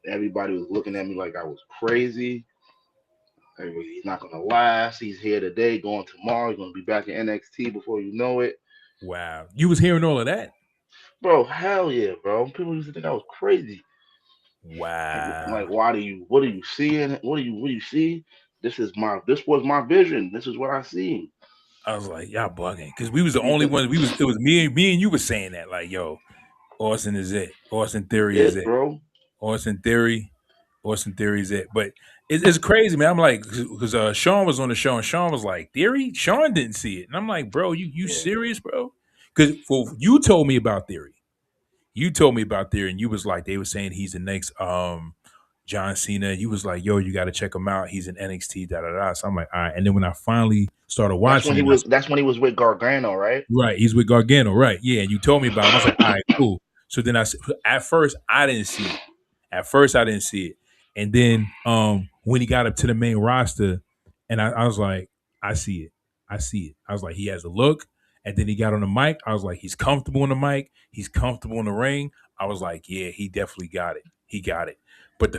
everybody was looking at me like I was crazy. He's not gonna last. He's here today, going tomorrow. He's gonna be back in NXT before you know it, wow. You was hearing all of that? bro. Hell yeah, bro. People used to think I was crazy. Like, Wow. why do you? What are you seeing? What do you see? This was my vision. This is what I see. I was like, y'all bugging. Because we was the You only think ones. It was me and you was saying that. Like, yo, Austin is it. Austin he Theory is it, it. bro? Austin Theory. Austin Theory is it. But it's crazy, man. I'm like, because Sean was on the show and Sean was like, Theory? Sean didn't see it. And I'm like, bro, you Yeah. serious, bro? Because you told me about Theory. You told me about Theory, and you was like, they were saying he's the next John Cena. You was like, yo, you got to check him out. He's in NXT, da da da. So I'm like, all right. And then when I finally started That's when watching he it, was. That's when he was with Gargano, right? right, he's with Gargano, right? Yeah, and you told me about him. I was like, all right, cool. So then at first I didn't see it. At first I didn't see it, and then when he got up to the main roster, and I was like, I see it, I see it. I was like, he has a look, and then he got on the mic. I was like, he's comfortable on the mic, he's comfortable in the ring. I was like, yeah, he definitely got it. He got it. But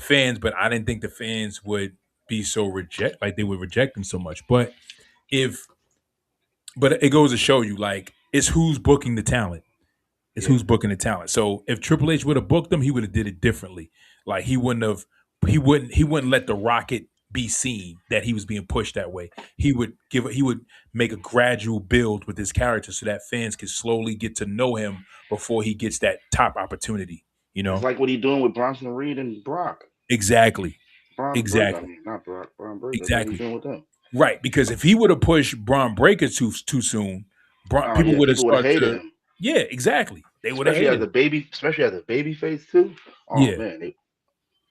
I didn't think the fans would be so reject like they would reject him so much. If but it goes to show you, like, it's who's booking the talent. It's Yeah. who's booking the talent. So if Triple H would have booked them, he would have did it differently. Like he wouldn't let the rocket be seen that he was being pushed that way. He would make a gradual build with his character so that fans could slowly get to know him before he gets that top opportunity, you It's know? like what he doing with Bronson Reed and Brock. Exactly. Braun Breaker. I Exactly. mean, not Brock. Braun Breaker. That's what he's Exactly. doing with them. Right, because if he would have pushed Braun Breaker too soon, Oh people yeah, would have people would have started hated to. him, Yeah, exactly. They would have hated him. especially as a baby face too. Oh Yeah, man, they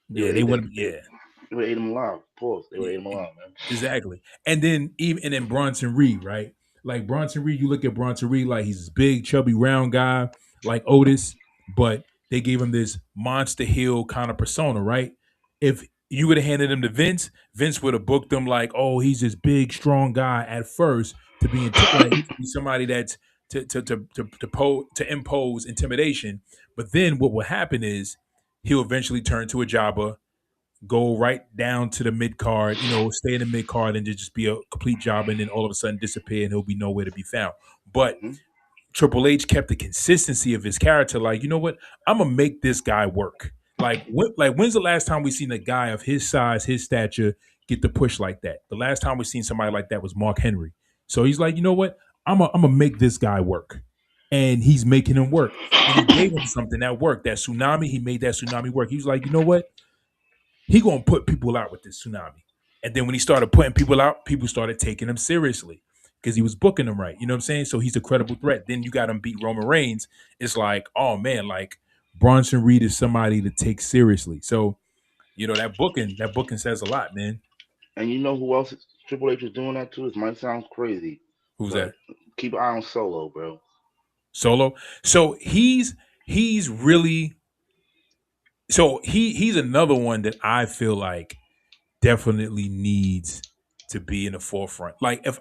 yeah, would they ate would that. have. Yeah, They would ate him alive. Pause. They would yeah, ate him alive, man. exactly. And then Bronson Reed, right? Like Bronson Reed, you look at Bronson Reed, like he's this big, chubby, round guy, like Otis, but they gave him this monster heel kind of persona, right? If you would have handed him to Vince, Vince would have booked him like, oh, he's this big, strong guy at first to be like to be somebody that's to impose intimidation. But then what will happen is he'll eventually turn to a jobber, go right down to the mid card, stay in the mid card and just be a complete job, and then all of a sudden disappear and he'll be nowhere to be found. But Mhm. Triple H kept the consistency of his character. Like, you know what? I'm gonna make this guy work. When's the last time we seen a guy of his size, his stature, get the push like that? The last time we seen somebody like that was Mark Henry. So he's like, you know what? I'm gonna make this guy work, and he's making him work. And he gave him something that worked. That tsunami, he made that tsunami work. He was like, you know what? He gonna put people out with this tsunami. And then when he started putting people out, people started taking him seriously because he was booking them right. You know what I'm saying? So he's a credible threat. Then you got him beat Roman Reigns. It's like, oh man, like Bronson Reed is somebody to take seriously. So that booking says a lot, man. And you know who else Triple H is doing that to? It might sound crazy, Who's but that? keep an eye on Solo, bro. Solo. So he's really he's another one that I feel definitely needs to be in the forefront. If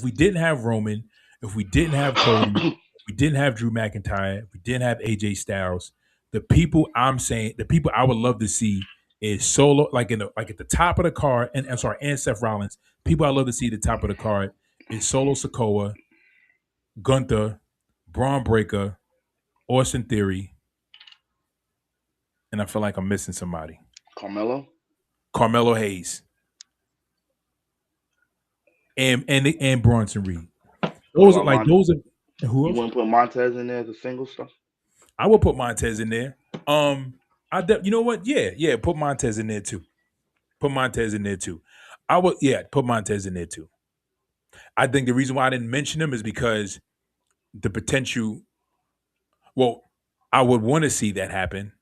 we didn't have Roman, if we didn't have Cody, if we didn't have Drew McIntyre, if we didn't have AJ Styles, the people I would love to see is Solo, like at the top of the card, and I'm sorry, and Seth Rollins. People I love to see at the top of the card is Solo Sokoa, Gunther, Braun Breaker, Austin Theory, and I feel like I'm missing somebody. Carmelo. Carmelo Hayes and Bronson Reed. What Those are about like those are who You else? want to put Montez in there as a single stuff? I would put Montez in there. You know what? Yeah, put Montez in there too. Put Montez in there too. I would, yeah, put Montez in there too. I think the reason why I didn't mention him is because the potential. Well, I would want to see that happen,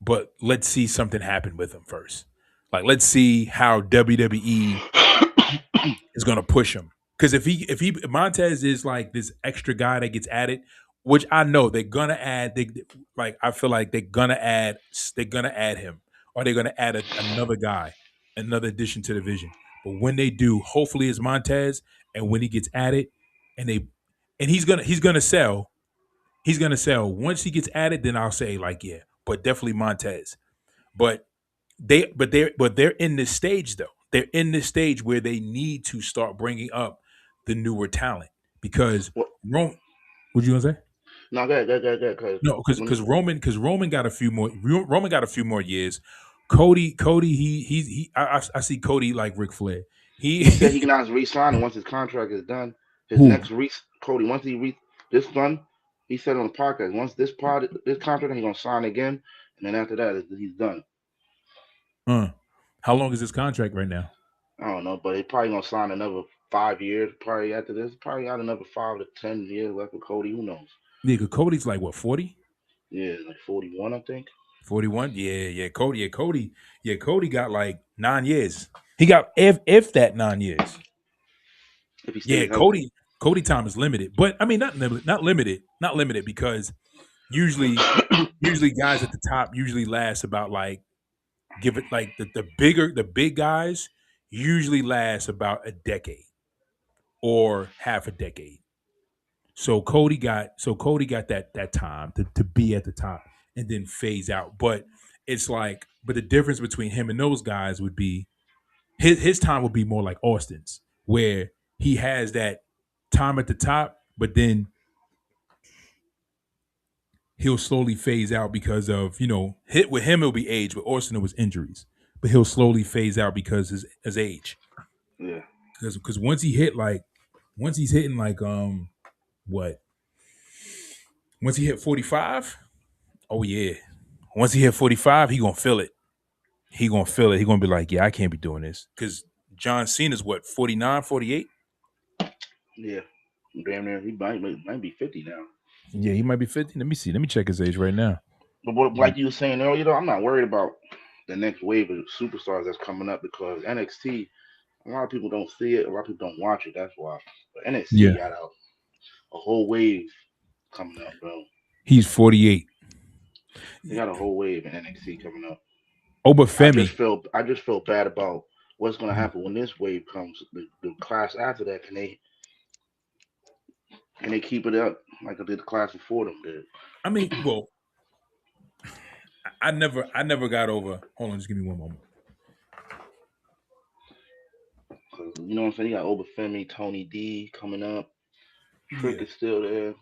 but let's see something happen with him first. Like, let's see how WWE is going to push him. Because if Montez is like this extra guy that gets added, which I know they're gonna add. Like I feel like they're gonna add him, or they're gonna add another guy, another addition to the vision. But when they do, hopefully it's Montez. And when he gets added, and they and he's gonna sell. He's gonna sell. Once he gets added, then I'll say like yeah, but definitely Montez. But they're in this stage though. They're in this stage where they need to start bringing up the newer talent because What? Rome. What you gonna say? No, go ahead. Because No, when because Roman got a few more. Roman got a few more years. Cody, I see Cody like Ric Flair. he said He he cannot re-sign once his contract is done. His who? next Cody, once this done, he said on the podcast, once this contract, he's gonna sign again, and then after that, he's done. How long is this contract right now? I don't know, but he probably gonna sign another 5 years. Probably after this, probably got another 5 to 10 years left with Cody. Who knows? Yeah, 'cause Cody's like what 40? Yeah, like 41, I think. 41? Yeah. Cody got like 9 years. He got if that 9 years. If he Yeah, stays healthy. Cody time is limited, but I mean not limited because usually usually guys at the top usually last about like give it like the big guys usually last about a decade or half a decade. So Cody got that time to be at the top and then phase out. But it's like but the difference between him and those guys would be his time would be more like Austin's, where he has that time at the top, but then he'll slowly phase out because of hit with him it'll be age. With Austin it was injuries, but he'll slowly phase out because his age. Yeah, Because once he's hitting like what once he hit 45, oh yeah, once he hit 45 he gonna feel it. He gonna be like yeah I can't be doing this because John Cena's what 49, 48. yeah. Damn near, he might be 50 now. Yeah, he might be 50. Let me see. Let me check his age right now. But like you were saying earlier, though, I'm not worried about the next wave of superstars that's coming up because NXT, a lot of people don't see it, a lot of people don't watch it. That's why. But Yeah, NXT got a whole wave coming up, bro. he's 48. They got a whole wave in NXT coming up. Obafemi. I just feel bad about what's gonna happen when this wave comes. The class after that, can they keep it up like the class before them did? I mean, well, I never got over. Hold on, just give me one moment. 'Cause, you know what I'm saying? You got Obafemi, Tony D coming up. Trick Yeah, is still there.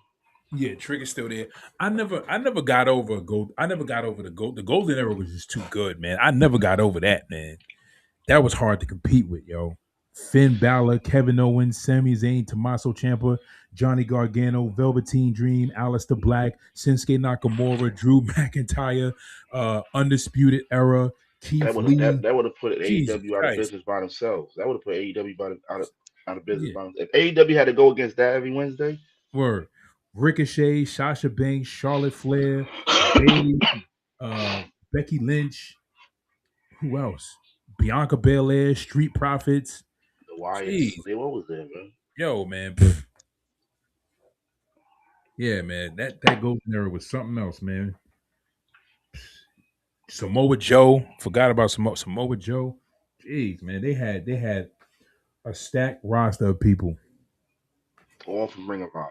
yeah. Trigger's still there. I never got over gold. I never got over the gold. The golden era was just too good, man. I never got over that, man. That was hard to compete with, yo. Finn Balor, Kevin Owens, Sami Zayn, Tommaso Ciampa, Johnny Gargano, Velveteen Dream, Aleister Black, Shinsuke Nakamura, Drew McIntyre, Undisputed Era, That Keith would have Lee. that would have put Jesus AEW out of Christ. business by themselves. That would have put AEW out of business Yeah. by themselves. If AEW had to go against that every Wednesday, Word. Ricochet, Sasha Banks, Charlotte Flair, Bailey, Becky Lynch. Who else? Bianca Belair, Street Profits. the Wyatts, Jeez. they were always there, man. Yo, man. Yeah, man. That golden era was something else, man. Samoa Joe. Forgot about Samoa Joe. Jeez, man. They had a stacked roster of people. All from Ring of Honor.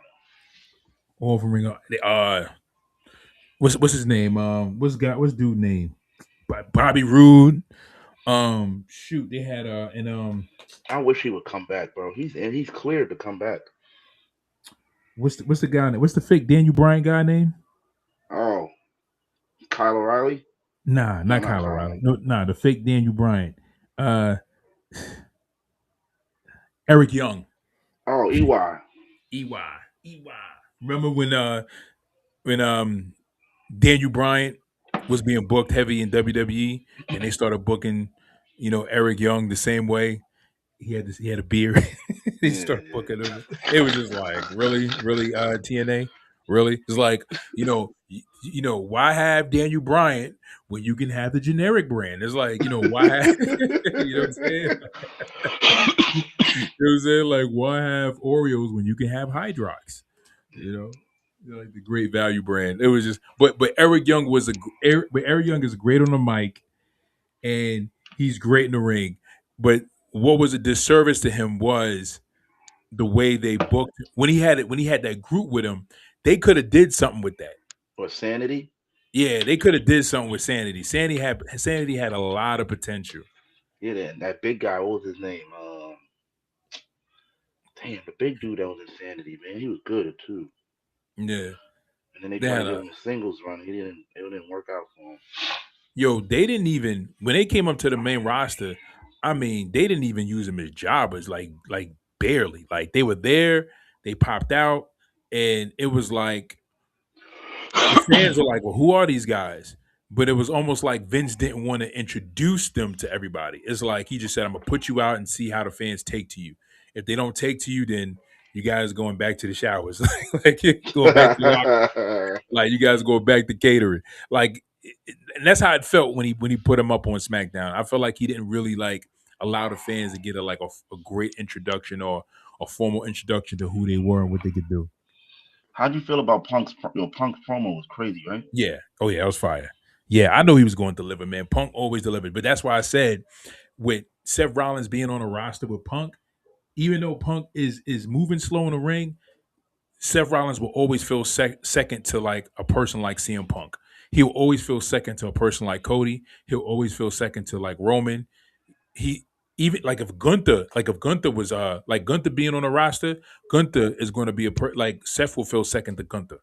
All from Ring of what's his name? What's dude name? Bobby Roode. Shoot, they had and I wish he would come back, bro. He's cleared to come back. what's the guy? What's the fake Daniel Bryan guy name? Oh, Kyle O'Reilly? Nah, No, not not Kyle Kyle O'Reilly. O'Reilly. No, nah, the fake Daniel Bryan. Uh, Eric Young. Oh, EY. EY. EY. Remember when Daniel Bryant was being booked heavy in WWE and they started booking, Eric Young the same way. He had a beard. They Yeah, started booking him. It was just like, really, TNA? Really? It's like, why have Daniel Bryant when you can have the generic brand? It's like, why have you know what I'm saying? You know what I'm saying? Like, why have Oreos when you can have Hydrox? You know? Like the great value brand. It was just, but Eric Young was but Eric Young is great on the mic and he's great in the ring. But what was a disservice to him was the way they booked when he had it when he had that group with him. They could have did something with that. Or Sanity. Yeah, they could have did something with Sanity. Sanity had a lot of potential. Yeah, that big guy. What was his name? Damn, the big dude that was in Sanity, man. He was good too. Yeah, And then they they tried had to give a him a singles run. He didn't. It didn't work out for him. yo. They didn't even when they came up to the main roster. I mean, they didn't even use them as jobbers, like barely. Like they were there, they popped out, and it was like the fans were like, "Well, who are these guys?" But it was almost like Vince didn't want to introduce them to everybody. It's like he just said, "I'm gonna put you out and see how the fans take to you. If they don't take to you, then you guys going back to the showers, like going back to the locker, like you guys go back to catering, like." And that's how it felt when he put him up on SmackDown. I felt like he didn't really like allow the fans to get a great introduction or a formal introduction to who they were and what they could do. How'd you feel about Punk's promo was crazy, right? Yeah. Oh yeah, that was fire. Yeah, I know he was going to deliver, man. Punk always delivered. But that's why I said with Seth Rollins being on a roster with Punk, even though Punk is moving slow in the ring, Seth Rollins will always feel second to like a person like CM Punk. He'll always feel second to a person like Cody. He'll always feel second to like Roman. He even like if Gunther was like Gunther being on a roster, Gunther is going to be like Seth will feel second to Gunther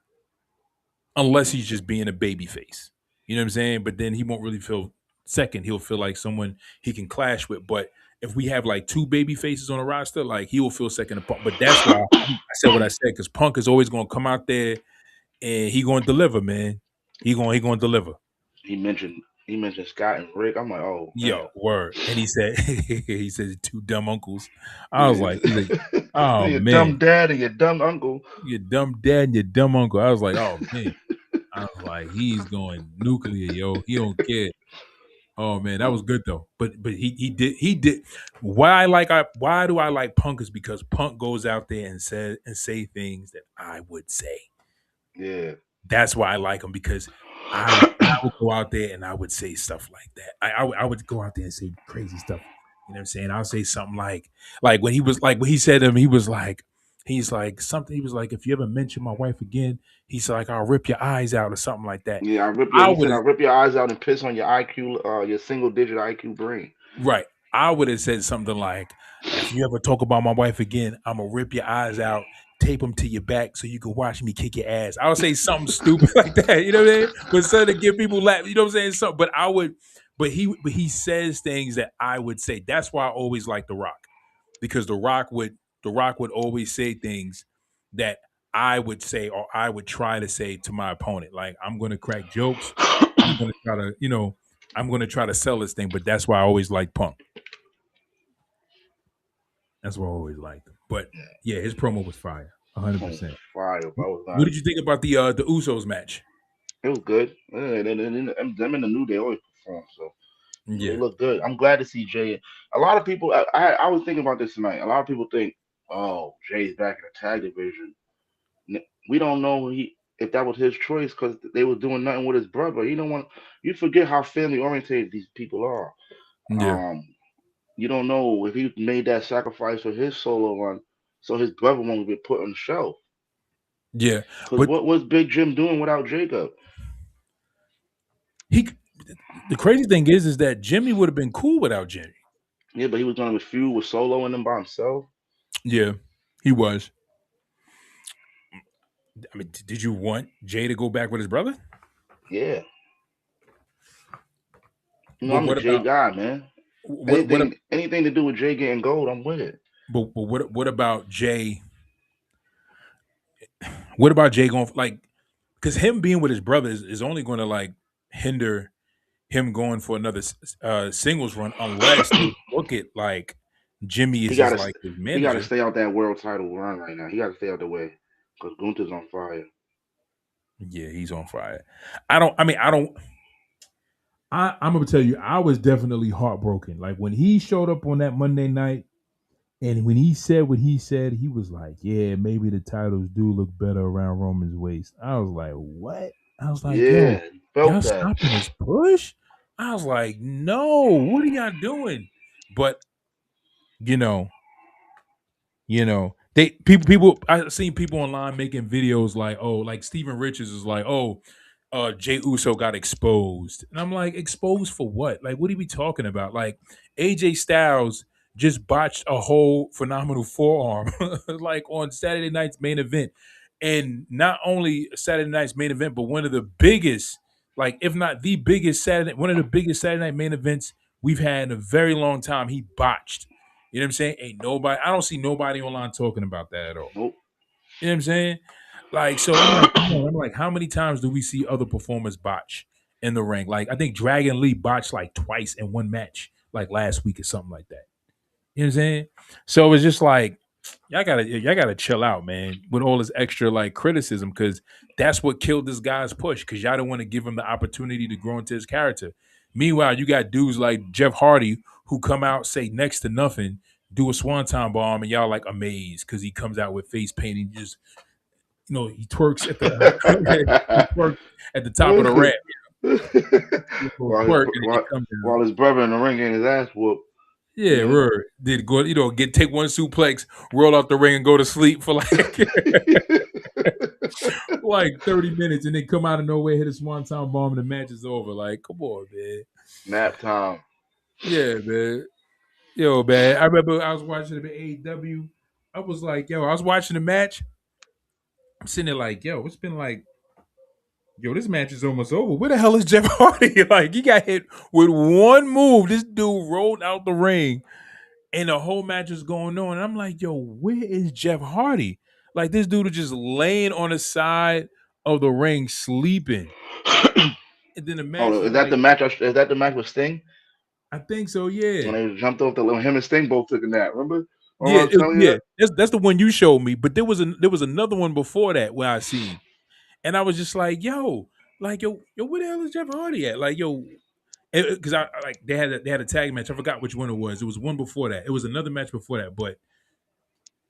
unless he's just being a baby face. You know what I'm saying? But then he won't really feel second. He'll feel like someone he can clash with. But if we have like two baby faces on a roster, like he will feel second to Punk. But that's why I said what I said because Punk is always going to come out there and he going to deliver, man. He going to deliver. He mentioned Scott and Rick. I'm like, oh man. Yo, word. And he said he said two dumb uncles. I was Yeah. like, he's like, oh Your man, dumb dad and your dumb uncle. your dumb dad and your dumb uncle. I was like, oh man. I was like, he's going nuclear, yo. He don't care. Oh man, that was good though. But he did. Why do I like Punk is because Punk goes out there and say things that I would say. Yeah. That's why I like him because I would go out there and I would say stuff like that. I would go out there and say crazy stuff. You know what I'm saying? I'll say something like when he said to him, he's like something. He was like, if you ever mention my wife again, he's like, I'll rip your eyes out or something like that. Yeah, I rip your. I He would said, "I have rip your eyes out and piss on your IQ, your single digit IQ brain." right. I would have said something like, if you ever talk about my wife again, I'm gonna rip your eyes out, tape them to your back so you can watch me kick your ass. I would say something stupid like that, you know what I mean? But so to give people laugh, you know what I'm saying? So, but I would, but he says things that I would say. That's why I always like The Rock because The Rock would always say things that I would say or I would try to say to my opponent. Like I'm gonna crack jokes. I'm gonna try to, I'm gonna try to sell this thing. But that's why I always like Punk. That's what I always liked him. But Yeah, yeah, his promo was fire, oh, 100%. fire! If I was What not, did you think about the Usos match? it was good. And them in the new they always perform, so they Yeah, look good. I'm glad to see Jay. A lot of people, I was thinking about this tonight. A lot of people think, oh, Jay's back in the tag division. We don't know if that was his choice because they was doing nothing with his brother. You don't want you forget how family oriented these people are. yeah, Um, you don't know if he made that sacrifice for his solo run, so his brother won't be put on the shelf. yeah. Because But what was Big Jim doing without Jacob? he, the crazy thing is that Jimmy would have been cool without Jimmy. Yeah, but he was going to feud with Solo and them by himself. Yeah, he was. I mean, did you want Jay to go back with his brother? Yeah, But I'm the what Jay about guy, man. what? Anything to do with Jay getting gold, I'm with it. But what about Jay? What about Jay going like? Because him being with his brother is only going to like hinder him going for another singles run unless they book it like Jimmy He is just gotta like his he gotta manager. stay out that world title run right now. He gotta stay out the way because Gunther's on fire. Yeah, he's on fire. I don't. I mean, I don't. I'm gonna tell you, I was definitely heartbroken. Like when he showed up on that Monday night, And when he said what he said, he was like, "Yeah, maybe the titles do look better around Roman's waist." I was like, "What?" I was like, "Yo, Yeah, felt y'all that. stopping his push?" I was like, "No, what are y'all doing?" But you know, they people I've seen people online making videos like, oh, like Steven Richards is like, oh, Jay Uso got exposed, and I'm like, exposed for what? Like, what are we talking about? Like, AJ Styles just botched a whole phenomenal forearm like on Saturday night's main event, and not only Saturday night's main event, but one of the biggest, like if not the biggest Saturday, one of the biggest Saturday night main events we've had in a very long time. He botched. You know what I'm saying? Ain't nobody. I don't see nobody online talking about that at all. Nope. You know what I'm saying? Like, so I'm like, come on. I'm like, how many times do we see other performers botch in the ring? Like, I think Dragon Lee botched like twice in one match, like last week or something like that. You know what I'm saying? So it's just like y'all gotta chill out, man, with all this extra like criticism, because that's what killed this guy's push. Because y'all don't want to give him the opportunity to grow into his character. Meanwhile, you got dudes like Jeff Hardy who come out, say next to nothing, do a swanton bomb, and y'all like amazed because he comes out with face paint and just he twerks at the he twerks at the top of the ramp, while his twerk, and then he while, comes while down. his brother in the ring getting his ass whooped. Yeah, You right. Did go, get take one suplex, roll out the ring, and go to sleep for like know. like 30 minutes, and then come out of nowhere, hit a swanton bomb, and the match is over. Like, come on, man. Nap time. Yeah, man. Yo, man. I remember I was watching it at AEW. I was like, yo, I was watching the match. I'm sitting there like, yo, it's been like, yo, this match is almost over. Where the hell is Jeff Hardy? Like, he got hit with one move. This dude rolled out the ring and the whole match is going on. And I'm like, yo, where is Jeff Hardy? Like, this dude is just laying on the side of the ring sleeping. And then the match Oh, is is that like, the match? Is that the match with Sting? I think so, yeah. When they jumped off the little him and Sting both took a nap. Remember? Yeah, Oh, I'm telling you yeah. that. That's the one you showed me. But there was another one before that where I seen. And I was just like, yo, where the hell is Jeff Hardy at? Like, yo, because I like they had a tag match. I forgot which one it was. It was one before that. It was another match before that. But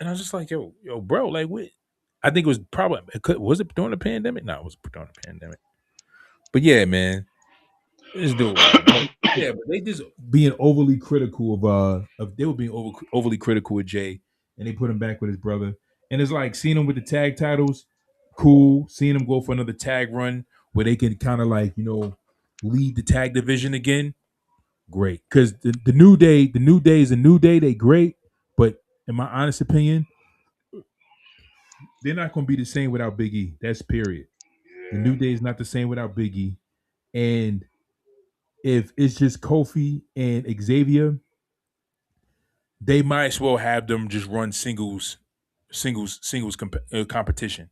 and I was just like, yo, bro, like what? I think it was probably was it during the pandemic? No, it was during the pandemic. But yeah, man, this dude, man. But yeah, but they just being overly critical of they were being overly critical of Jay, and they put him back with his brother. And it's like seeing him with the tag titles, cool. Seeing him go for another tag run where they can kind of like lead the tag division again, great. Because the new day is a new day. They great, but in my honest opinion, they're not going to be the same without Big E. That's period. The new day is not the same without Big E. And if it's just Kofi and Xavier, they might as well have them just run singles competition.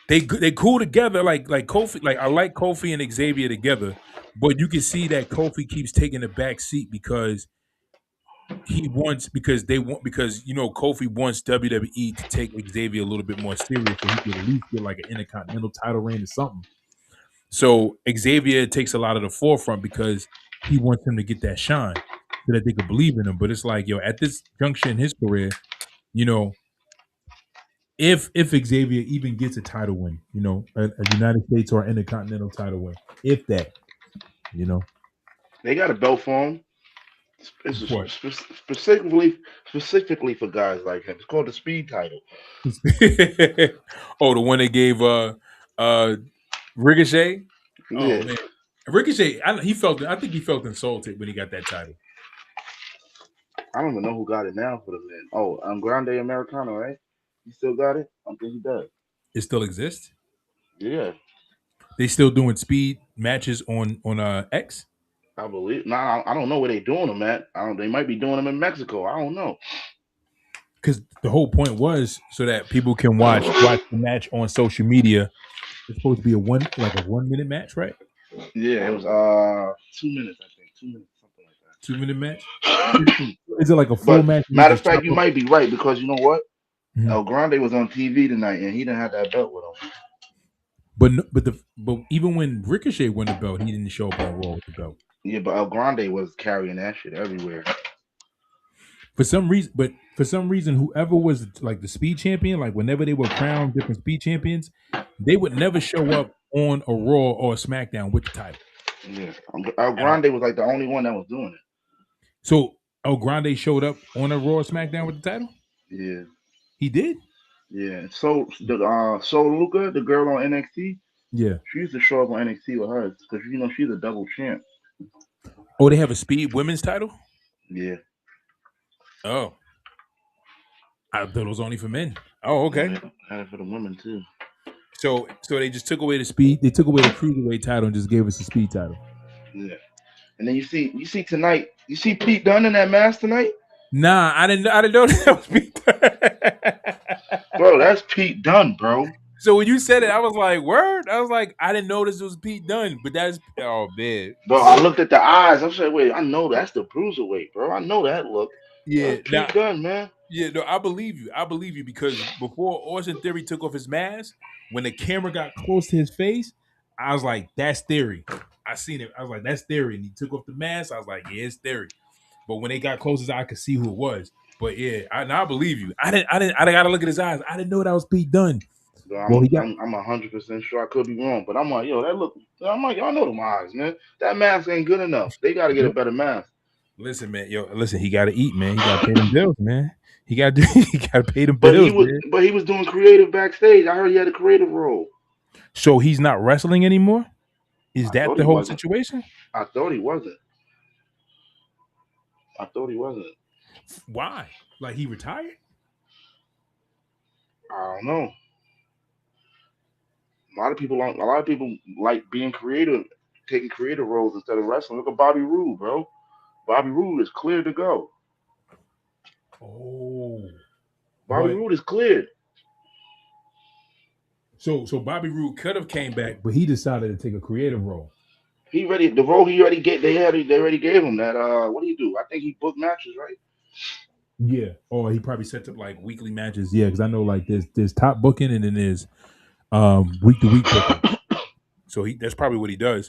They cool together like Kofi. Like I like Kofi and Xavier together, but you can see that Kofi keeps taking the back seat because because Kofi wants WWE to take Xavier a little bit more serious so he could at least get like an intercontinental title reign or something. So Xavier takes a lot of the forefront because he wants him to get that shine so that they could believe in him. But it's like, yo, at this juncture in his career, you know, if Xavier even gets a title win, a United States or Intercontinental title win, if that, you know, They got a belt for him. It's what? specifically for guys like him. It's called the Speed title. Oh, the one they gave uh Ricochet. Oh Yeah, man, Ricochet. I think he felt insulted when he got that title. I don't even know who got it now for the men. Oh, Grande Americano, right? He still got it. I think he does. It still exists. Yeah, They still doing speed matches on X I believe. Now I don't know where they doing them at. I don't. They might be doing them in Mexico. I don't know. because the whole point was so that people can watch the match on social media. It's supposed to be a 1 minute match, right? Yeah, it was 2 minutes. I think 2 minutes, something 2 minute match. like that. Is it like a full But match and they matter of just fact, chop you up? might be right because you know what? Mhm. El Grande was on TV tonight and he didn't have that belt with him. But even when Ricochet won the belt, he didn't show up on Raw with the belt. Yeah, but El Grande was carrying that shit everywhere. For some reason, whoever was like the speed champion, like whenever they were crowned different speed champions, they would never show up on a Raw or a SmackDown with the title Yeah, El at all. Grande was like the only one that was doing So El Grande showed up on a Raw or SmackDown with the title. it. Yeah, He did. yeah. So Luca, the girl on NXT, Yeah. she used to show up on NXT with hers because she's a double champ. Oh, they have a speed women's title. Yeah, Oh, I thought it was only for men. Oh, no, okay. they had it for the women too. So they just took away the speed. They took away the cruiserweight title and just gave us the speed title. Yeah, and then you see tonight. You see Pete Dunne in that mask tonight, Nah, I didn't. I didn't know that was Pete. bro. That's Pete Dunne, bro. So when you said it, I was like, "Word!" I was like, "I didn't know this was Pete Dunne," but that's oh man, Bro, I looked at the eyes. I'm saying, wait, I know that's the bruiserweight, bro. I know that look. yeah. That's Now, Pete Dunne, man. yeah, no, I believe you. I believe you because before Austin Theory took off his mask, when the camera got close to his face, I was like, "That's Theory." I seen it. I was like, "That's Theory," and he took off the mask. I was like, "Yeah, it's Theory." But when they got closer, I could see who it was. But yeah, I believe you. I gotta look at his eyes. I didn't know that was Pete Dunne. Bro, Well, I'm he got I'm I'm 100% sure I could be wrong, but I'm like, yo, that look. I'm like, y'all know them eyes, man. That mask ain't good enough. They got to get a better mask. listen, man. Yo, listen. He got to eat, man. He got to pay them bills, man. He got to he got to pay them But he bills, was, man. but he was doing creative backstage. I heard he had a creative role. So he's not wrestling anymore. Is I that thought the he whole wasn't. situation? I thought he wasn't. I thought he wasn't. Why? Like he retired? I don't know. A lot of people like being creative, taking creative roles instead of wrestling. Look at Bobby Roode, bro. Bobby Roode is clear to go. Oh, Bobby but Roode is cleared. so Bobby Roode could have came back, but he decided to take a creative role. He ready the role he already get. They already gave him that. What do you do? I think he booked matches, right? Yeah, or he probably sets up like weekly matches. Yeah, because I know like there's top booking and then there's week to week booking. So he that's probably what he does.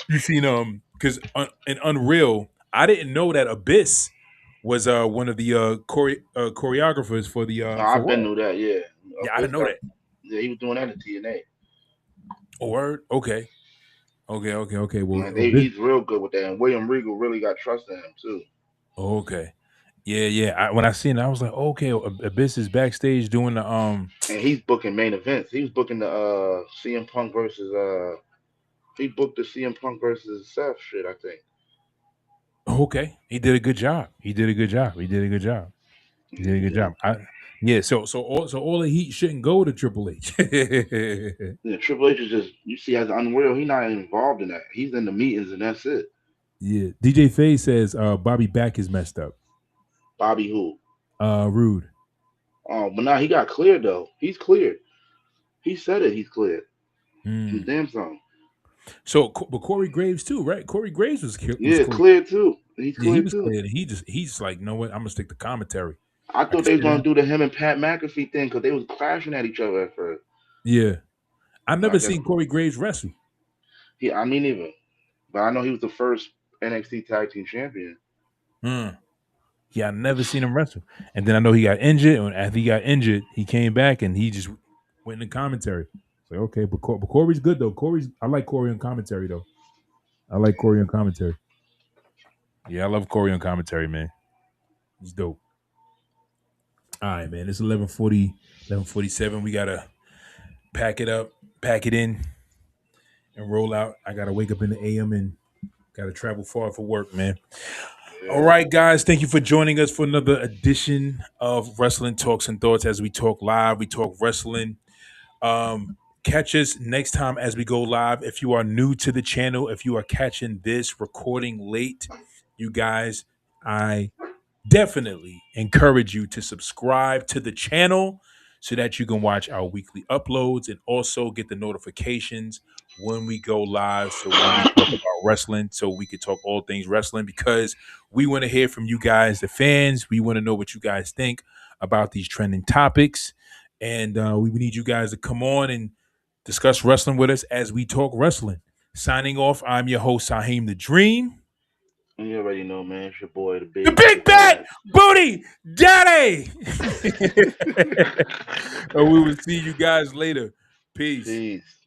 You seen because in Unreal, I didn't know that Abyss was one of the choreographers for the for I've been Raw. knew that. Yeah, Yeah, I Abyss didn't know got. that. Yeah, he was doing that in TNA. Oh, word. Okay. Okay. Well, Man, Abyss. he's real good with that. And William Regal really got trust in him too. Okay. Yeah. When I seen it, I was like, okay, Abyss is backstage doing the And he's booking main events. He was booking the CM Punk versus he booked the CM Punk versus Seth shit. I think. Okay, he did a good job. He did a good job. He did a good job. He Yeah, did a he good did. job. Yeah. So all the heat shouldn't go to Triple H. Yeah, Triple H is just you see as unreal. He's not involved in that. He's in the meetings and that's it. Yeah. DJ Faye says Bobby back is messed up. Bobby who? Rude. Oh, but now he got cleared though. He's cleared. He said it. He's cleared. Some Mm. damn song. So, but Corey Graves too, right? Corey Graves was Yeah, clear. cleared too. He's Yeah, he cleared was too. clear. And he's like, you know what? I'm gonna stick to commentary. I I can thought they was sit gonna down. do the him and Pat McAfee thing because they was clashing at each other at first. Yeah, I But I never guess seen Corey Graves wrestle. I mean even, but I know he was the first NXT Tag Team Champion. Mm. Yeah, I never seen him wrestle. And then I know he got injured. And after he got injured, he came back and he just went in commentary. It's like, okay, but Corey's good though. I like Corey on commentary though. I like Corey on commentary. Yeah, I love Corey on commentary, man. He's dope. All right, man. It's 11:40, 11:47. We gotta pack it up, pack it in, and roll out. I gotta wake up in the AM and gotta travel far for work, man. All Yeah. right, guys. Thank you for joining us for another edition of Wrestling Talks and Thoughts as we talk live. We talk wrestling. Catch us next time as we go live. If you are new to the channel, if you are catching this recording late, you guys, I definitely encourage you to subscribe to the channel so that you can watch our weekly uploads and also get the notifications when we go live. So when we talk about wrestling, so we can talk all things wrestling because we want to hear from you guys, the fans. We want to know what you guys think about these trending topics. And we need you guys to come on and discuss wrestling with us as we talk wrestling. Signing off, I'm your host, Saheem the Dream. You already know, man. It's your boy, the The big, big Triple bad X. booty daddy. And we will see you guys later. Peace. Peace.